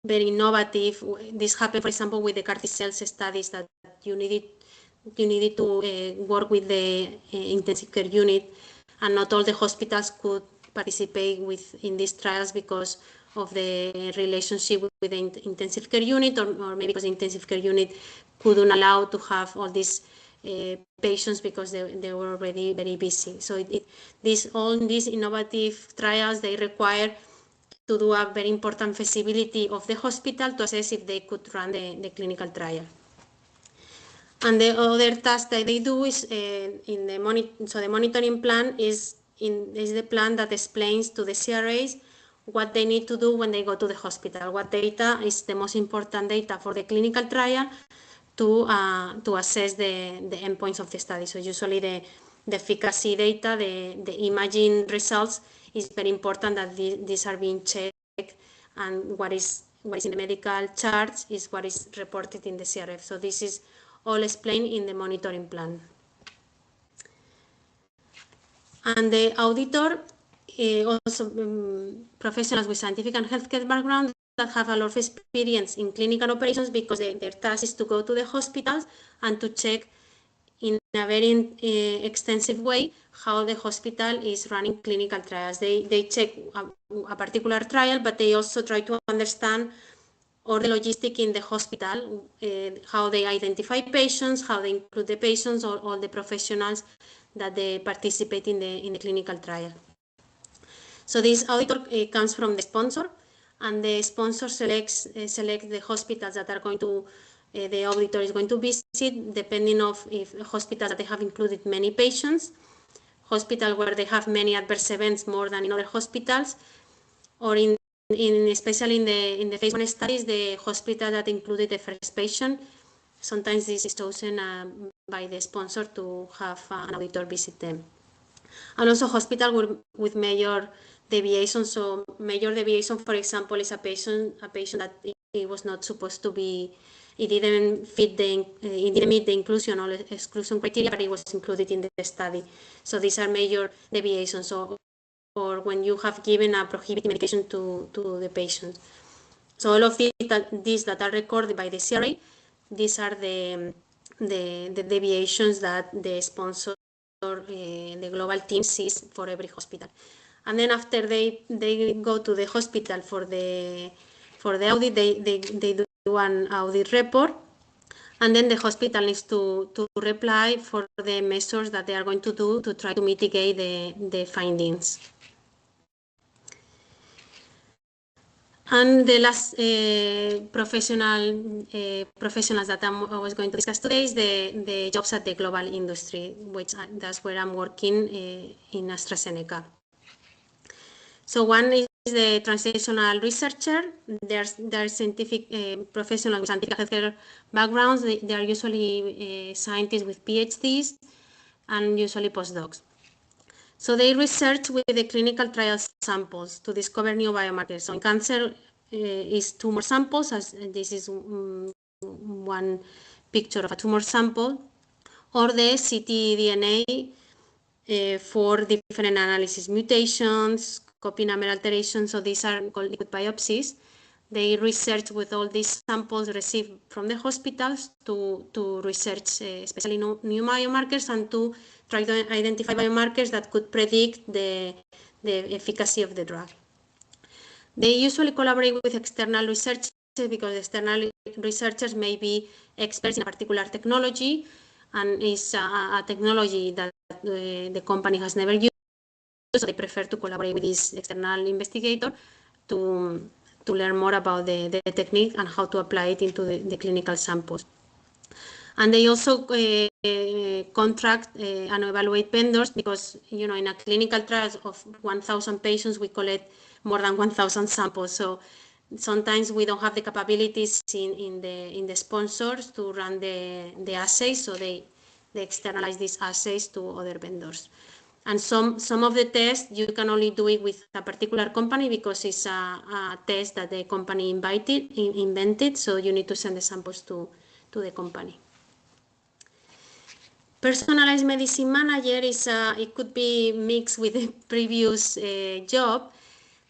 innovative. This happened, for example, with the CAR T-cell studies that you needed to work with the intensive care unit, and not all the hospitals could participate in these trials because of the relationship with the intensive care unit, or maybe because the intensive care unit couldn't allow to have all these patients because they were already very busy. So all these innovative trials, they require to do a very important feasibility of the hospital to assess if they could run the clinical trial. And the other task that they do is the monitoring plan is the plan that explains to the CRAs what they need to do when they go to the hospital, what data is the most important data for the clinical trial to assess the endpoints of the study. So usually the efficacy data, the imaging results, is very important that these are being checked, and what is in the medical charts is what is reported in the CRF. So this is all explained in the monitoring plan. And the auditor, also professionals with scientific and healthcare background that have a lot of experience in clinical operations, because their task is to go to the hospitals and to check in a very extensive way how the hospital is running clinical trials. They check a particular trial, but they also try to understand all the logistic in the hospital, how they identify patients, how they include the patients, or all the professionals that they participate in the clinical trial. So this auditor comes from the sponsor, and the sponsor selects the hospitals that are going to the auditor is going to visit, depending of if hospitals that they have included many patients, hospitals where they have many adverse events more than in other hospitals, or especially in the phase 1 studies, the hospital that included the first patient. Sometimes this is chosen by the sponsor to have an auditor visit them. And also hospital with major deviation. So major deviation, for example, is a patient that he was not supposed to be it didn't fit it didn't meet the inclusion or exclusion criteria, but it was included in the study. So these are major deviations, or when you have given a prohibited medication to the patient. So all of these that are recorded by the CRA, these are the deviations that the sponsor, the global team, sees for every hospital. And then after they go to the hospital for the audit, they do an audit report, and then the hospital needs to reply for the measures that they are going to do to try to mitigate the findings. And the last professionals that I was going to discuss today is the jobs at the global industry, which that's where I'm working in AstraZeneca. So one is the translational researcher. They're scientific professionals with scientific healthcare backgrounds. They are usually scientists with PhDs and usually postdocs. So they research with the clinical trial samples to discover new biomarkers. So in cancer is tumor samples, as this is one picture of a tumor sample, or the ctDNA for different analysis, mutations, copy number alterations. So these are called liquid biopsies. They research with all these samples received from the hospitals to research especially new biomarkers and to try to identify biomarkers that could predict the efficacy of the drug. They usually collaborate with external researchers because external researchers may be experts in a particular technology and is a technology that the company has never used, so they prefer to collaborate with this external investigator to learn more about the technique and how to apply it into the clinical samples. And they also contract and evaluate vendors because, you know, in a clinical trial of 1,000 patients, we collect more than 1,000 samples. So sometimes we don't have the capabilities in the sponsors to run the assays, so they externalize these assays to other vendors. And some of the tests you can only do it with a particular company because it's a test that the company invented, so you need to send the samples to the company. Personalized medicine manager is it could be mixed with the previous job.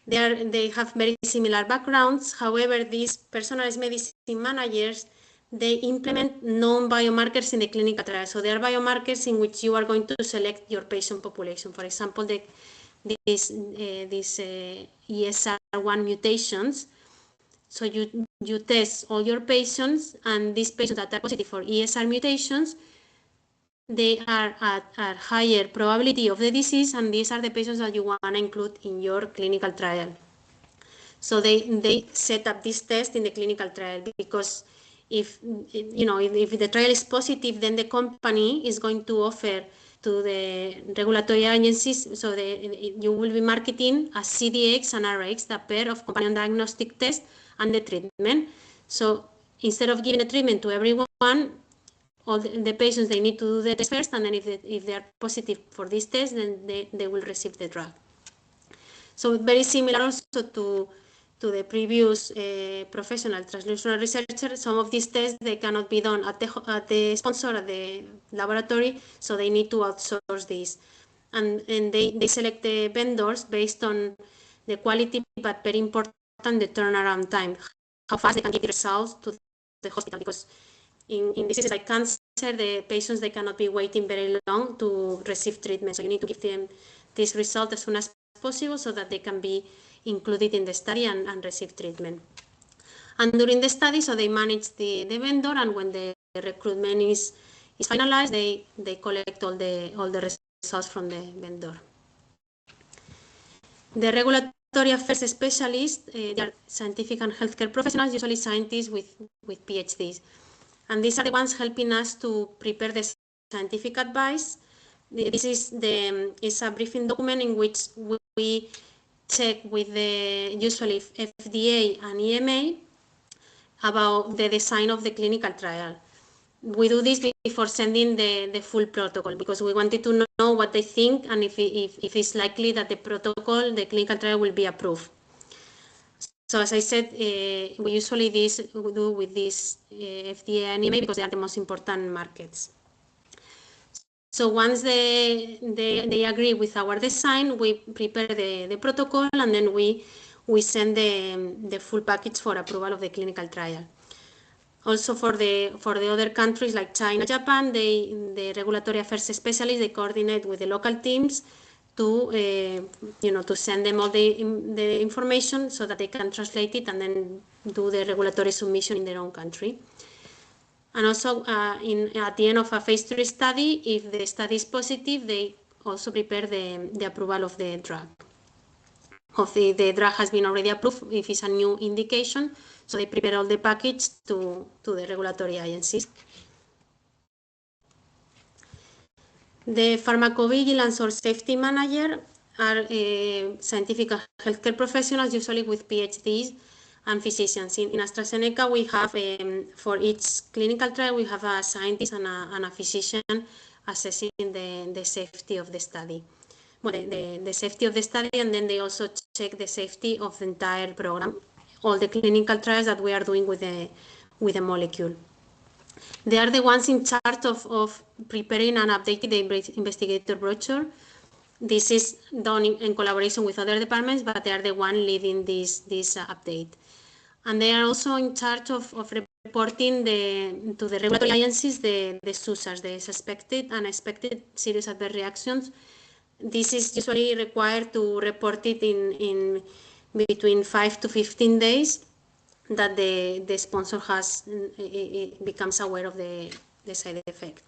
They have very similar backgrounds. However, these personalized medicine managers, they implement known biomarkers in the clinical trial. So there are biomarkers in which you are going to select your patient population. For example, these ESR1 mutations. So you test all your patients, and these patients that are positive for ESR mutations, they are at higher probability of the disease, and these are the patients that you want to include in your clinical trial. So they set up this test in the clinical trial because if the trial is positive, then the company is going to offer to the regulatory agencies, so you will be marketing a CDX and RX, the pair of companion diagnostic test and the treatment. So instead of giving the treatment to everyone, all the patients, they need to do the test first, and then if they are positive for this test, then they will receive the drug. So very similar also to the previous professional translational researcher. Some of these tests, they cannot be done at the sponsor, at the laboratory, so they need to outsource this. And they select the vendors based on the quality, but very important, the turnaround time, how fast they can give the results to the hospital, because in diseases like cancer, the patients, they cannot be waiting very long to receive treatment. So you need to give them this result as soon as possible so that they can be included in the study and receive treatment. And during the study, so they manage the vendor, and when the recruitment is finalized, they collect all the results from the vendor. The regulatory affairs specialists, they are scientific and healthcare professionals, usually scientists with PhDs. And these are the ones helping us to prepare the scientific advice. This is a briefing document in which we check with the usually FDA and EMA about the design of the clinical trial. We do this before sending the full protocol because we wanted to know what they think and if it's likely that the clinical trial will be approved. So as I said, we usually do with this FDA and EMA because they are the most important markets. So once they agree with our design, we prepare the protocol, and then we send the full package for approval of the clinical trial. Also for the other countries like China, Japan, the regulatory affairs specialists, they coordinate with the local teams to to send them all the information so that they can translate it and then do the regulatory submission in their own country. And also at the end of a phase 3 study, if the study is positive, they also prepare the approval of the drug. The drug has been already approved if it's a new indication, so they prepare all the package to the regulatory agencies. The pharmacovigilance or safety manager are scientific and healthcare professionals, usually with PhDs and physicians. In AstraZeneca, we have, for each clinical trial, we have a scientist and a physician assessing the safety of the study. Well, the safety of the study, and then they also check the safety of the entire program, all the clinical trials that we are doing with the molecule. They are the ones in charge of preparing and updating the investigator brochure. This is done in collaboration with other departments, but they are the one leading this update. And they are also in charge of reporting to the regulatory agencies the SUSARs, the suspected and expected serious adverse reactions. This is usually required to report it in between 5 to 15 days that the sponsor becomes aware of the side effect.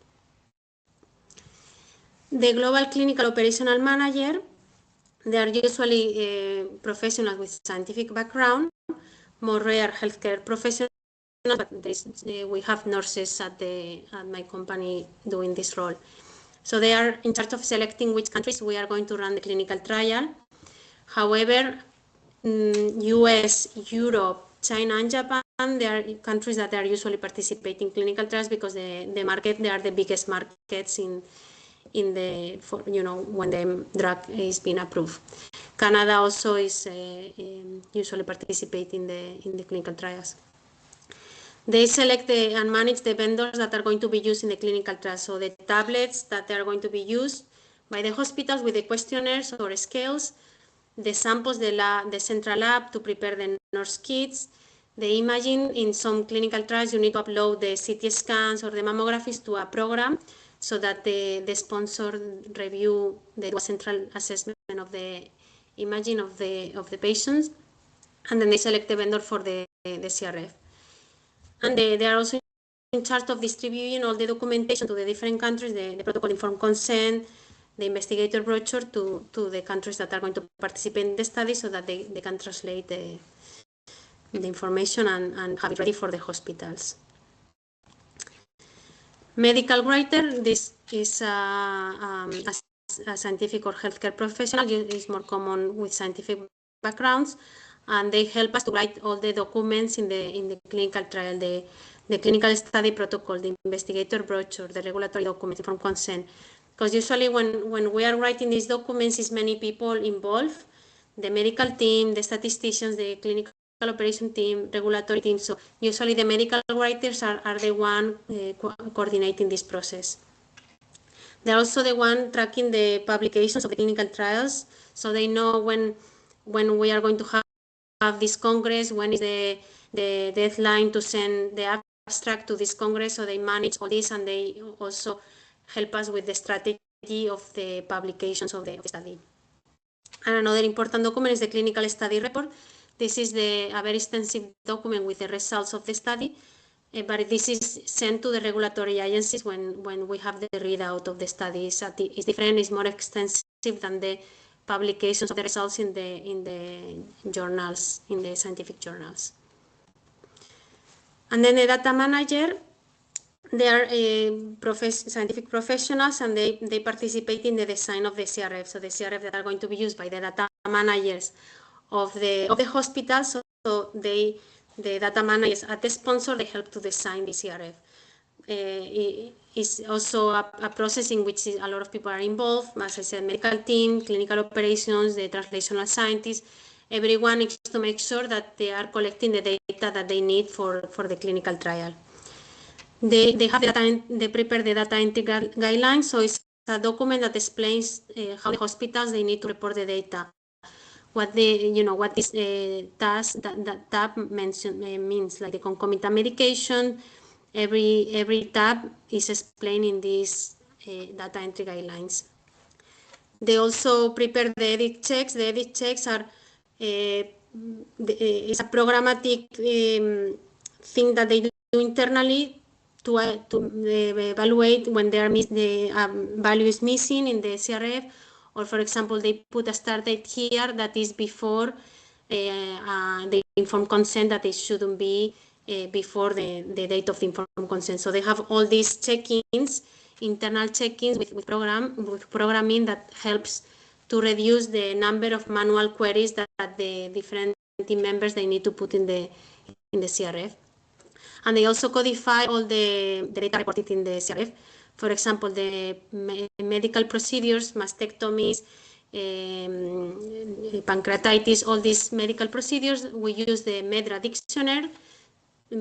The global clinical operational manager, they are usually professionals with scientific background, more rare healthcare professionals, but we have nurses at my company doing this role. So they are in charge of selecting which countries we are going to run the clinical trial. However, US, Europe, China, and Japan, they are countries that are usually participating in clinical trials because they are the biggest markets when the drug is being approved. Canada also is usually participating in the clinical trials. They select and manage the vendors that are going to be used in the clinical trials. So the tablets that are going to be used by the hospitals with the questionnaires or scales, the samples, the central lab to prepare the nurse kits, the imaging. In some clinical trials, you need to upload the CT scans or the mammographies to a program so that the sponsor review the central assessment of the imaging of the patients, and then they select the vendor for the CRF. And they are also in charge of distributing all the documentation to the different countries, the protocol informed consent, the investigator brochure to the countries that are going to participate in the study so that they can translate the information and have it ready for the hospitals. Medical writer, this is a scientific or healthcare professional. It's more common with scientific backgrounds, and they help us to write all the documents in the clinical trial, the clinical study protocol, the investigator brochure, the regulatory documents from consent. Because usually when we are writing these documents, it's many people involved, the medical team, the statisticians, the clinical operation team, regulatory team. So usually the medical writers are the one coordinating this process. They're also the one tracking the publications of the clinical trials, so they know when we are going to have this congress, when is the deadline to send the abstract to this congress. So they manage all this, and they also help us with the strategy of the publications of the study. And another important document is the clinical study report. This is a very extensive document with the results of the study, but this is sent to the regulatory agencies when we have the readout of the study. It's different, it's more extensive than the publications of the results in the journals, in the scientific journals. And then the data manager, they are scientific professionals, and they participate in the design of the CRF. So the CRF that are going to be used by the data managers of the hospitals. So the data managers at the sponsor, they help to design the CRF. It's also a process in which a lot of people are involved. As I said, medical team, clinical operations, the translational scientists, everyone exchanges to make sure that they are collecting the data that they need for the clinical trial. They have they prepare the data entry guidelines, so it's a document that explains how the hospitals they need to report the data. What what this task that tab means, like the concomitant medication. Every tab is explained in these data entry guidelines. They also prepare the edit checks. The edit checks are it's a programmatic thing that they do internally to evaluate when the value is missing in the CRF, or for example, they put a start date here that is before the informed consent, that it shouldn't be before the date of the informed consent. So they have all these check-ins, internal check-ins with programming that helps to reduce the number of manual queries that the different team members they need to put in the CRF. And they also codify all the data reported in the CRF. For example, the medical procedures, mastectomies, pancreatitis, all these medical procedures, we use the MEDRA dictionary,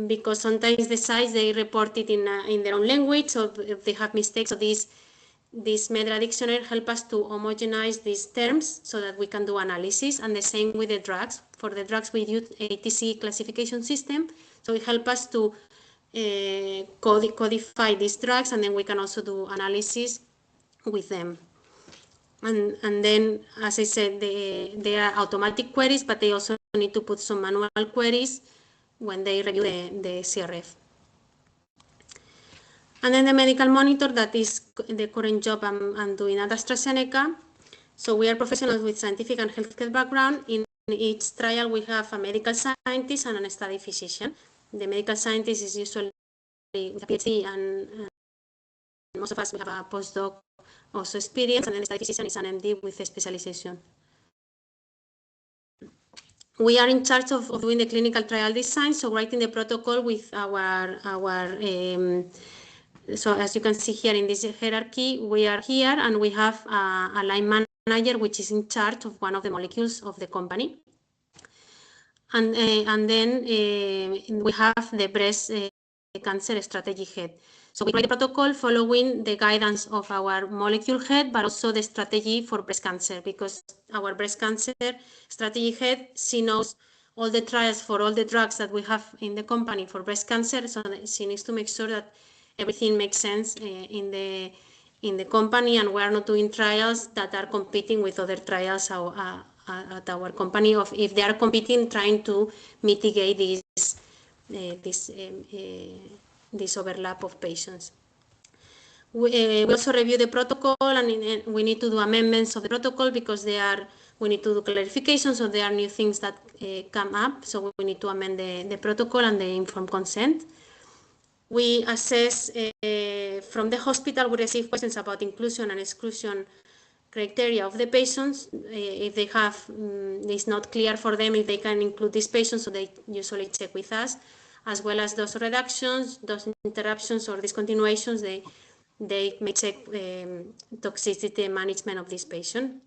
because sometimes the sites they report it in their own language, so if they have mistakes, so this MEDRA dictionary help us to homogenize these terms so that we can do analysis. And the same with the drugs. For the drugs, we use ATC classification system, so it helps us to codify these drugs, and then we can also do analysis with them. And then, as I said, they are automatic queries, but they also need to put some manual queries when they review the CRF. And then the medical monitor, that is the current job I'm doing at AstraZeneca. So we are professionals with scientific and healthcare background. In each trial, we have a medical scientist and a study physician. The medical scientist is usually with a PhD, and most of us we have a postdoc also experience, and then the study physician is an MD with a specialization. We are in charge of doing the clinical trial design, so writing the protocol with our so as you can see here in this hierarchy, we are here, and we have a line manager which is in charge of one of the molecules of the company. And then we have the breast cancer strategy head. So we write the protocol following the guidance of our molecule head, but also the strategy for breast cancer, because our breast cancer strategy head, she knows all the trials for all the drugs that we have in the company for breast cancer, so she needs to make sure that everything makes sense in the company, and we are not doing trials that are competing with other trials at our company, of if they are competing, trying to mitigate this overlap of patients. We also review the protocol, and we need to do amendments of the protocol because we need to do clarifications, so there are new things that come up, so we need to amend the protocol and the informed consent. We assess from the hospital, we receive questions about inclusion and exclusion criteria of the patients. If they have, it's not clear for them if they can include these patients, so they usually check with us, as well as those reductions, those interruptions or discontinuations, they may check toxicity management of this patient.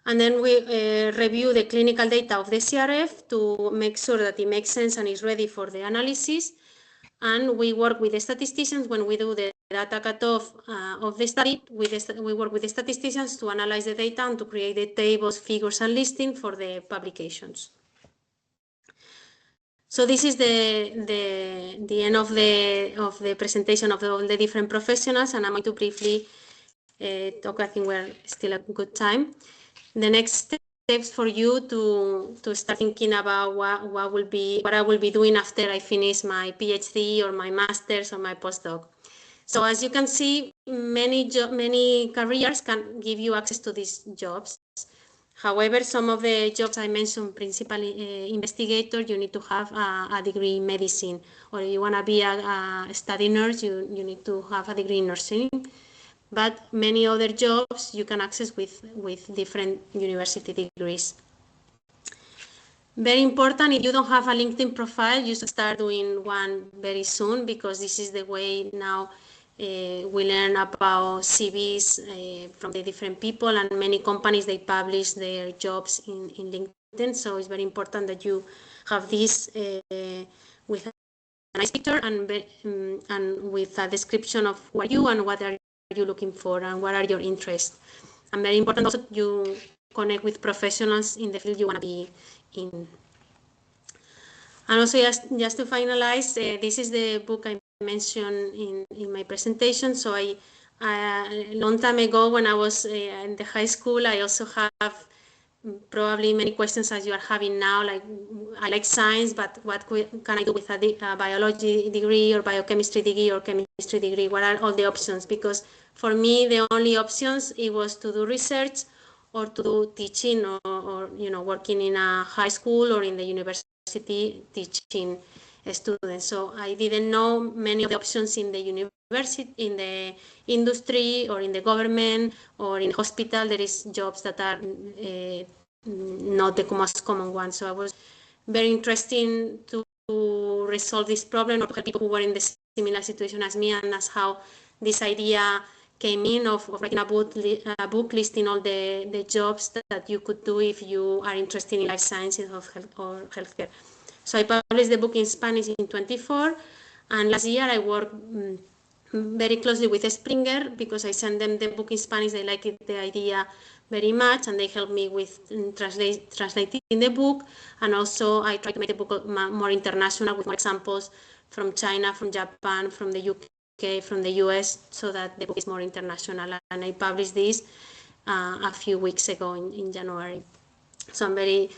And then we review the clinical data of the CRF to make sure that it makes sense and is ready for the analysis. And we work with the statisticians when we do the data cutoff of the study. We work with the statisticians to analyze the data and to create the tables, figures, and listing for the publications. So this is the end of the presentation of all the different professionals, and I'm going to briefly talk. I think we're still a good time. The next steps for you to start thinking about what I will be doing after I finish my PhD or my master's or my postdoc. So as you can see, many careers can give you access to these jobs. However, some of the jobs I mentioned, principally investigator, you need to have a degree in medicine, or if you want to be a study nurse, you need to have a degree in nursing. But many other jobs you can access with different university degrees. Very important, if you don't have a LinkedIn profile, you should start doing one very soon, because this is the way now we learn about CVs from the different people, and many companies, they publish their jobs in LinkedIn. so it's very important that you have this with a nice picture and with a description of who are you and what are you looking for and what are your interests. And very important also you connect with professionals in the field you want to be in. And also just to finalize, this is the book I mentioned in my presentation. So a long time ago when I was in the high school, I also have probably many questions as you are having now, like I like science, but what can I do with a biology degree or biochemistry degree or chemistry degree? What are all the options? Because for me, the only options, it was to do research or to do teaching or working in a high school or in the university teaching students. So I didn't know many of the options in the university, in the industry, or in the government, or in hospital. There is jobs that are not the most common ones. So I was very interested to resolve this problem or to help people who were in the similar situation as me, and that's how this idea came in of writing a book listing all the jobs that you could do if you are interested in life sciences or healthcare. So I published the book in Spanish in 24, and last year I worked very closely with Springer because I sent them the book in Spanish. They liked the idea very much, and they helped me with translating the book. And also I tried to make the book more international with more examples from China, from Japan, from the UK, from the US, so that the book is more international. And I published this a few weeks ago in January. So I'm very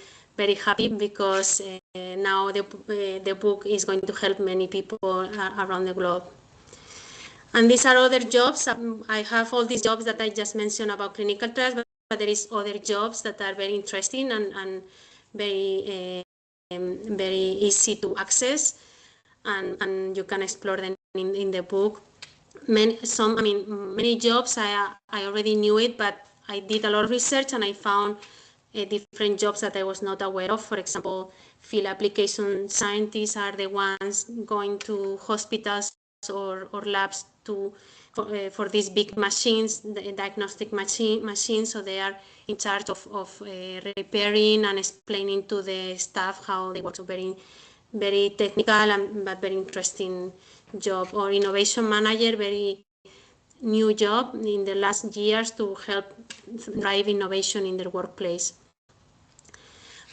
happy because now the book is going to help many people around the globe. And these are other jobs. I have all these jobs that I just mentioned about clinical trials, but there is other jobs that are very interesting and very easy to access, and you can explore them in the book. Many jobs I already knew it, but I did a lot of research and I found different jobs that I was not aware of. For example, field application scientists are the ones going to hospitals or labs for these big machines, the diagnostic machines. So they are in charge of repairing and explaining to the staff how they work. So very technical but very interesting job. Or innovation manager, very new job in the last years to help drive innovation in their workplace.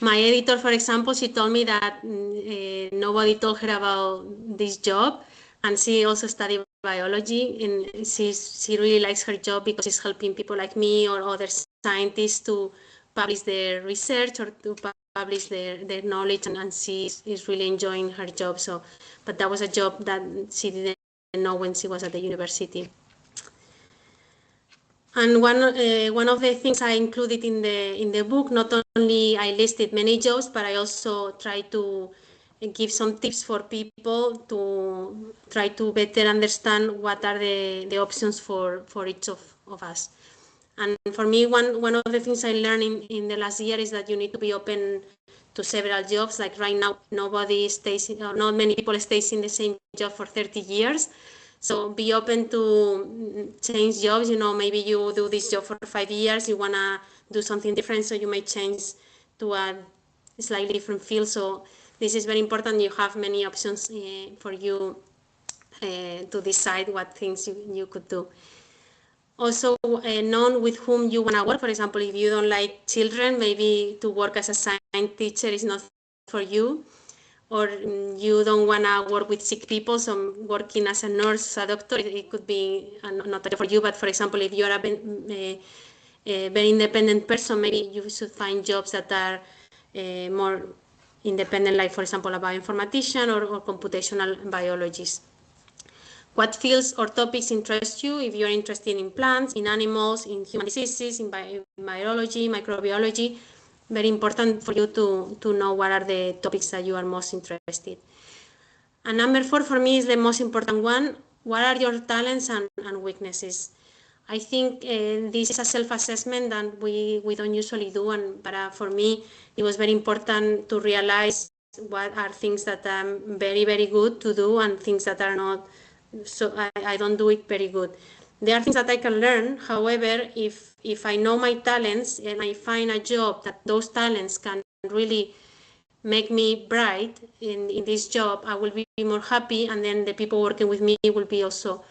My editor, for example, she told me that nobody told her about this job, and she also studied biology, and she really likes her job because she's helping people like me or other scientists to publish their research or to publish their knowledge, and she is really enjoying her job. So, but that was a job that she didn't know when she was at the university. And one of the things I included in the book, not only I listed many jobs, but I also tried to give some tips for people to try to better understand what are the options for each of us. And for me, one of the things I learned in the last year is that you need to be open to several jobs. Like right now, not many people stays in the same job for 30 years. So be open to change jobs. Maybe you do this job for 5 years, you want to do something different, so you may change to a slightly different field. So this is very important. You have many options for you to decide what things you could do. Also, know with whom you want to work. For example, if you don't like children, maybe to work as a science teacher is not for you. Or you don't want to work with sick people, so working as a nurse, a doctor, it could be not for you. But for example, if you are a very independent person, maybe you should find jobs that are more independent, like for example, a bioinformatician or computational biologist. What fields or topics interest you? If you're interested in plants, in animals, in human diseases, in biology, microbiology, very important for you to know what are the topics that you are most interested. And number 4 for me is the most important one. What are your talents and weaknesses? I think this is a self-assessment that we don't usually do, but for me it was very important to realize what are things that I'm very, very good to do and things that are not, so I don't do it very good. There are things that I can learn. However, if I know my talents and I find a job that those talents can really make me bright in this job, I will be more happy, and then the people working with me will be also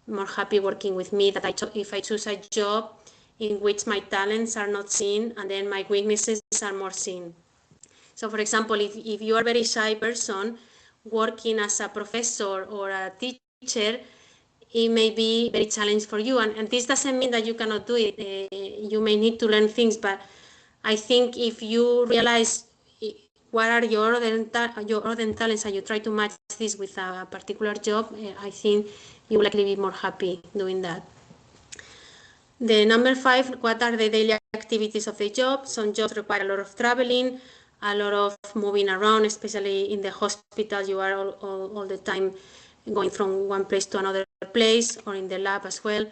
more happy working with me, that if I choose a job in which my talents are not seen and then my weaknesses are more seen. So for example, if you are a very shy person working as a professor or a teacher, it may be very challenging for you. And this doesn't mean that you cannot do it. You may need to learn things, but I think if you realize what are your other talents and you try to match this with a particular job, I think you will likely be more happy doing that. The number 5, what are the daily activities of the job? Some jobs require a lot of traveling, a lot of moving around, especially in the hospital. You are all the time going from one place to another place, or in the lab as well.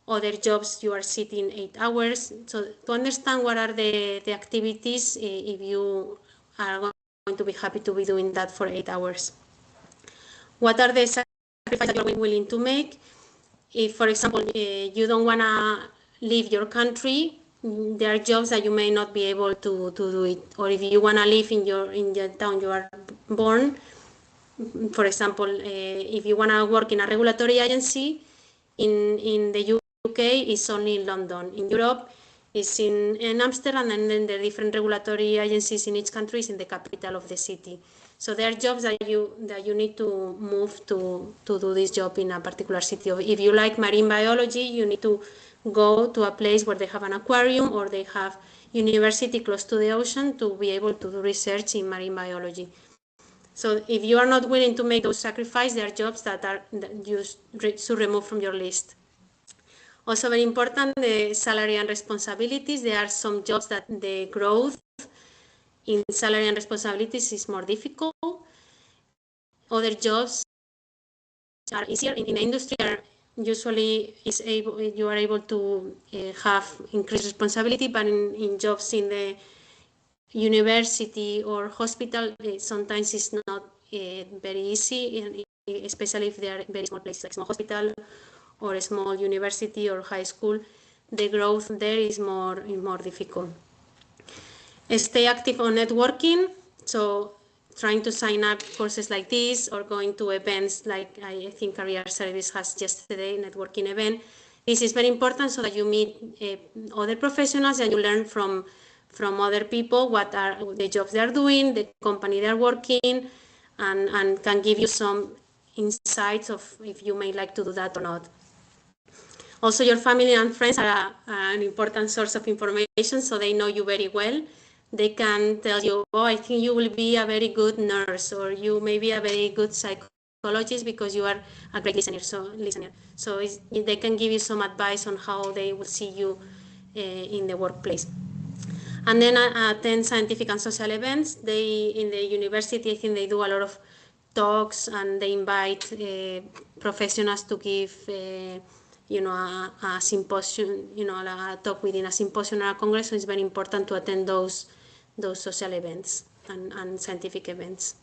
Other jobs, you are sitting 8 hours. So to understand what are the activities, if you are going to be happy to be doing that for 8 hours. What are the sacrifices you are willing to make? If, for example, you don't want to leave your country, there are jobs that you may not be able to do it. Or if you want to live in the town you are born, for example, if you want to work in a regulatory agency, in the UK it's only in London. In Europe it's in Amsterdam, and then the different regulatory agencies in each country is in the capital of the city. So there are jobs that you need to move to do this job in a particular city. If you like marine biology, you need to go to a place where they have an aquarium or they have university close to the ocean to be able to do research in marine biology. So if you are not willing to make those sacrifices, there are jobs that you should remove from your list. Also very important, the salary and responsibilities. There are some jobs that the growth in salary and responsibilities is more difficult. Other jobs are easier. In the industry, usually you are able to have increased responsibility, but in jobs in the university or hospital, sometimes it's not very easy, especially if they are very small places, like small hospital or a small university or high school. The growth there is more difficult. Stay active on networking, so trying to sign up courses like this or going to events like I think Career Service has yesterday, networking event. This is very important so that you meet other professionals and you learn from other people what are the jobs they are doing, the company they are working, and can give you some insights of if you may like to do that or not. Also, your family and friends are an important source of information, so they know you very well. They can tell you, oh, I think you will be a very good nurse, or you may be a very good psychologist because you are a great listener. So they can give you some advice on how they will see you in the workplace. And then attend scientific and social events. In the university, I think they do a lot of talks and they invite professionals to give a symposium, a talk within a symposium or a congress. So it's very important to attend those social events and scientific events.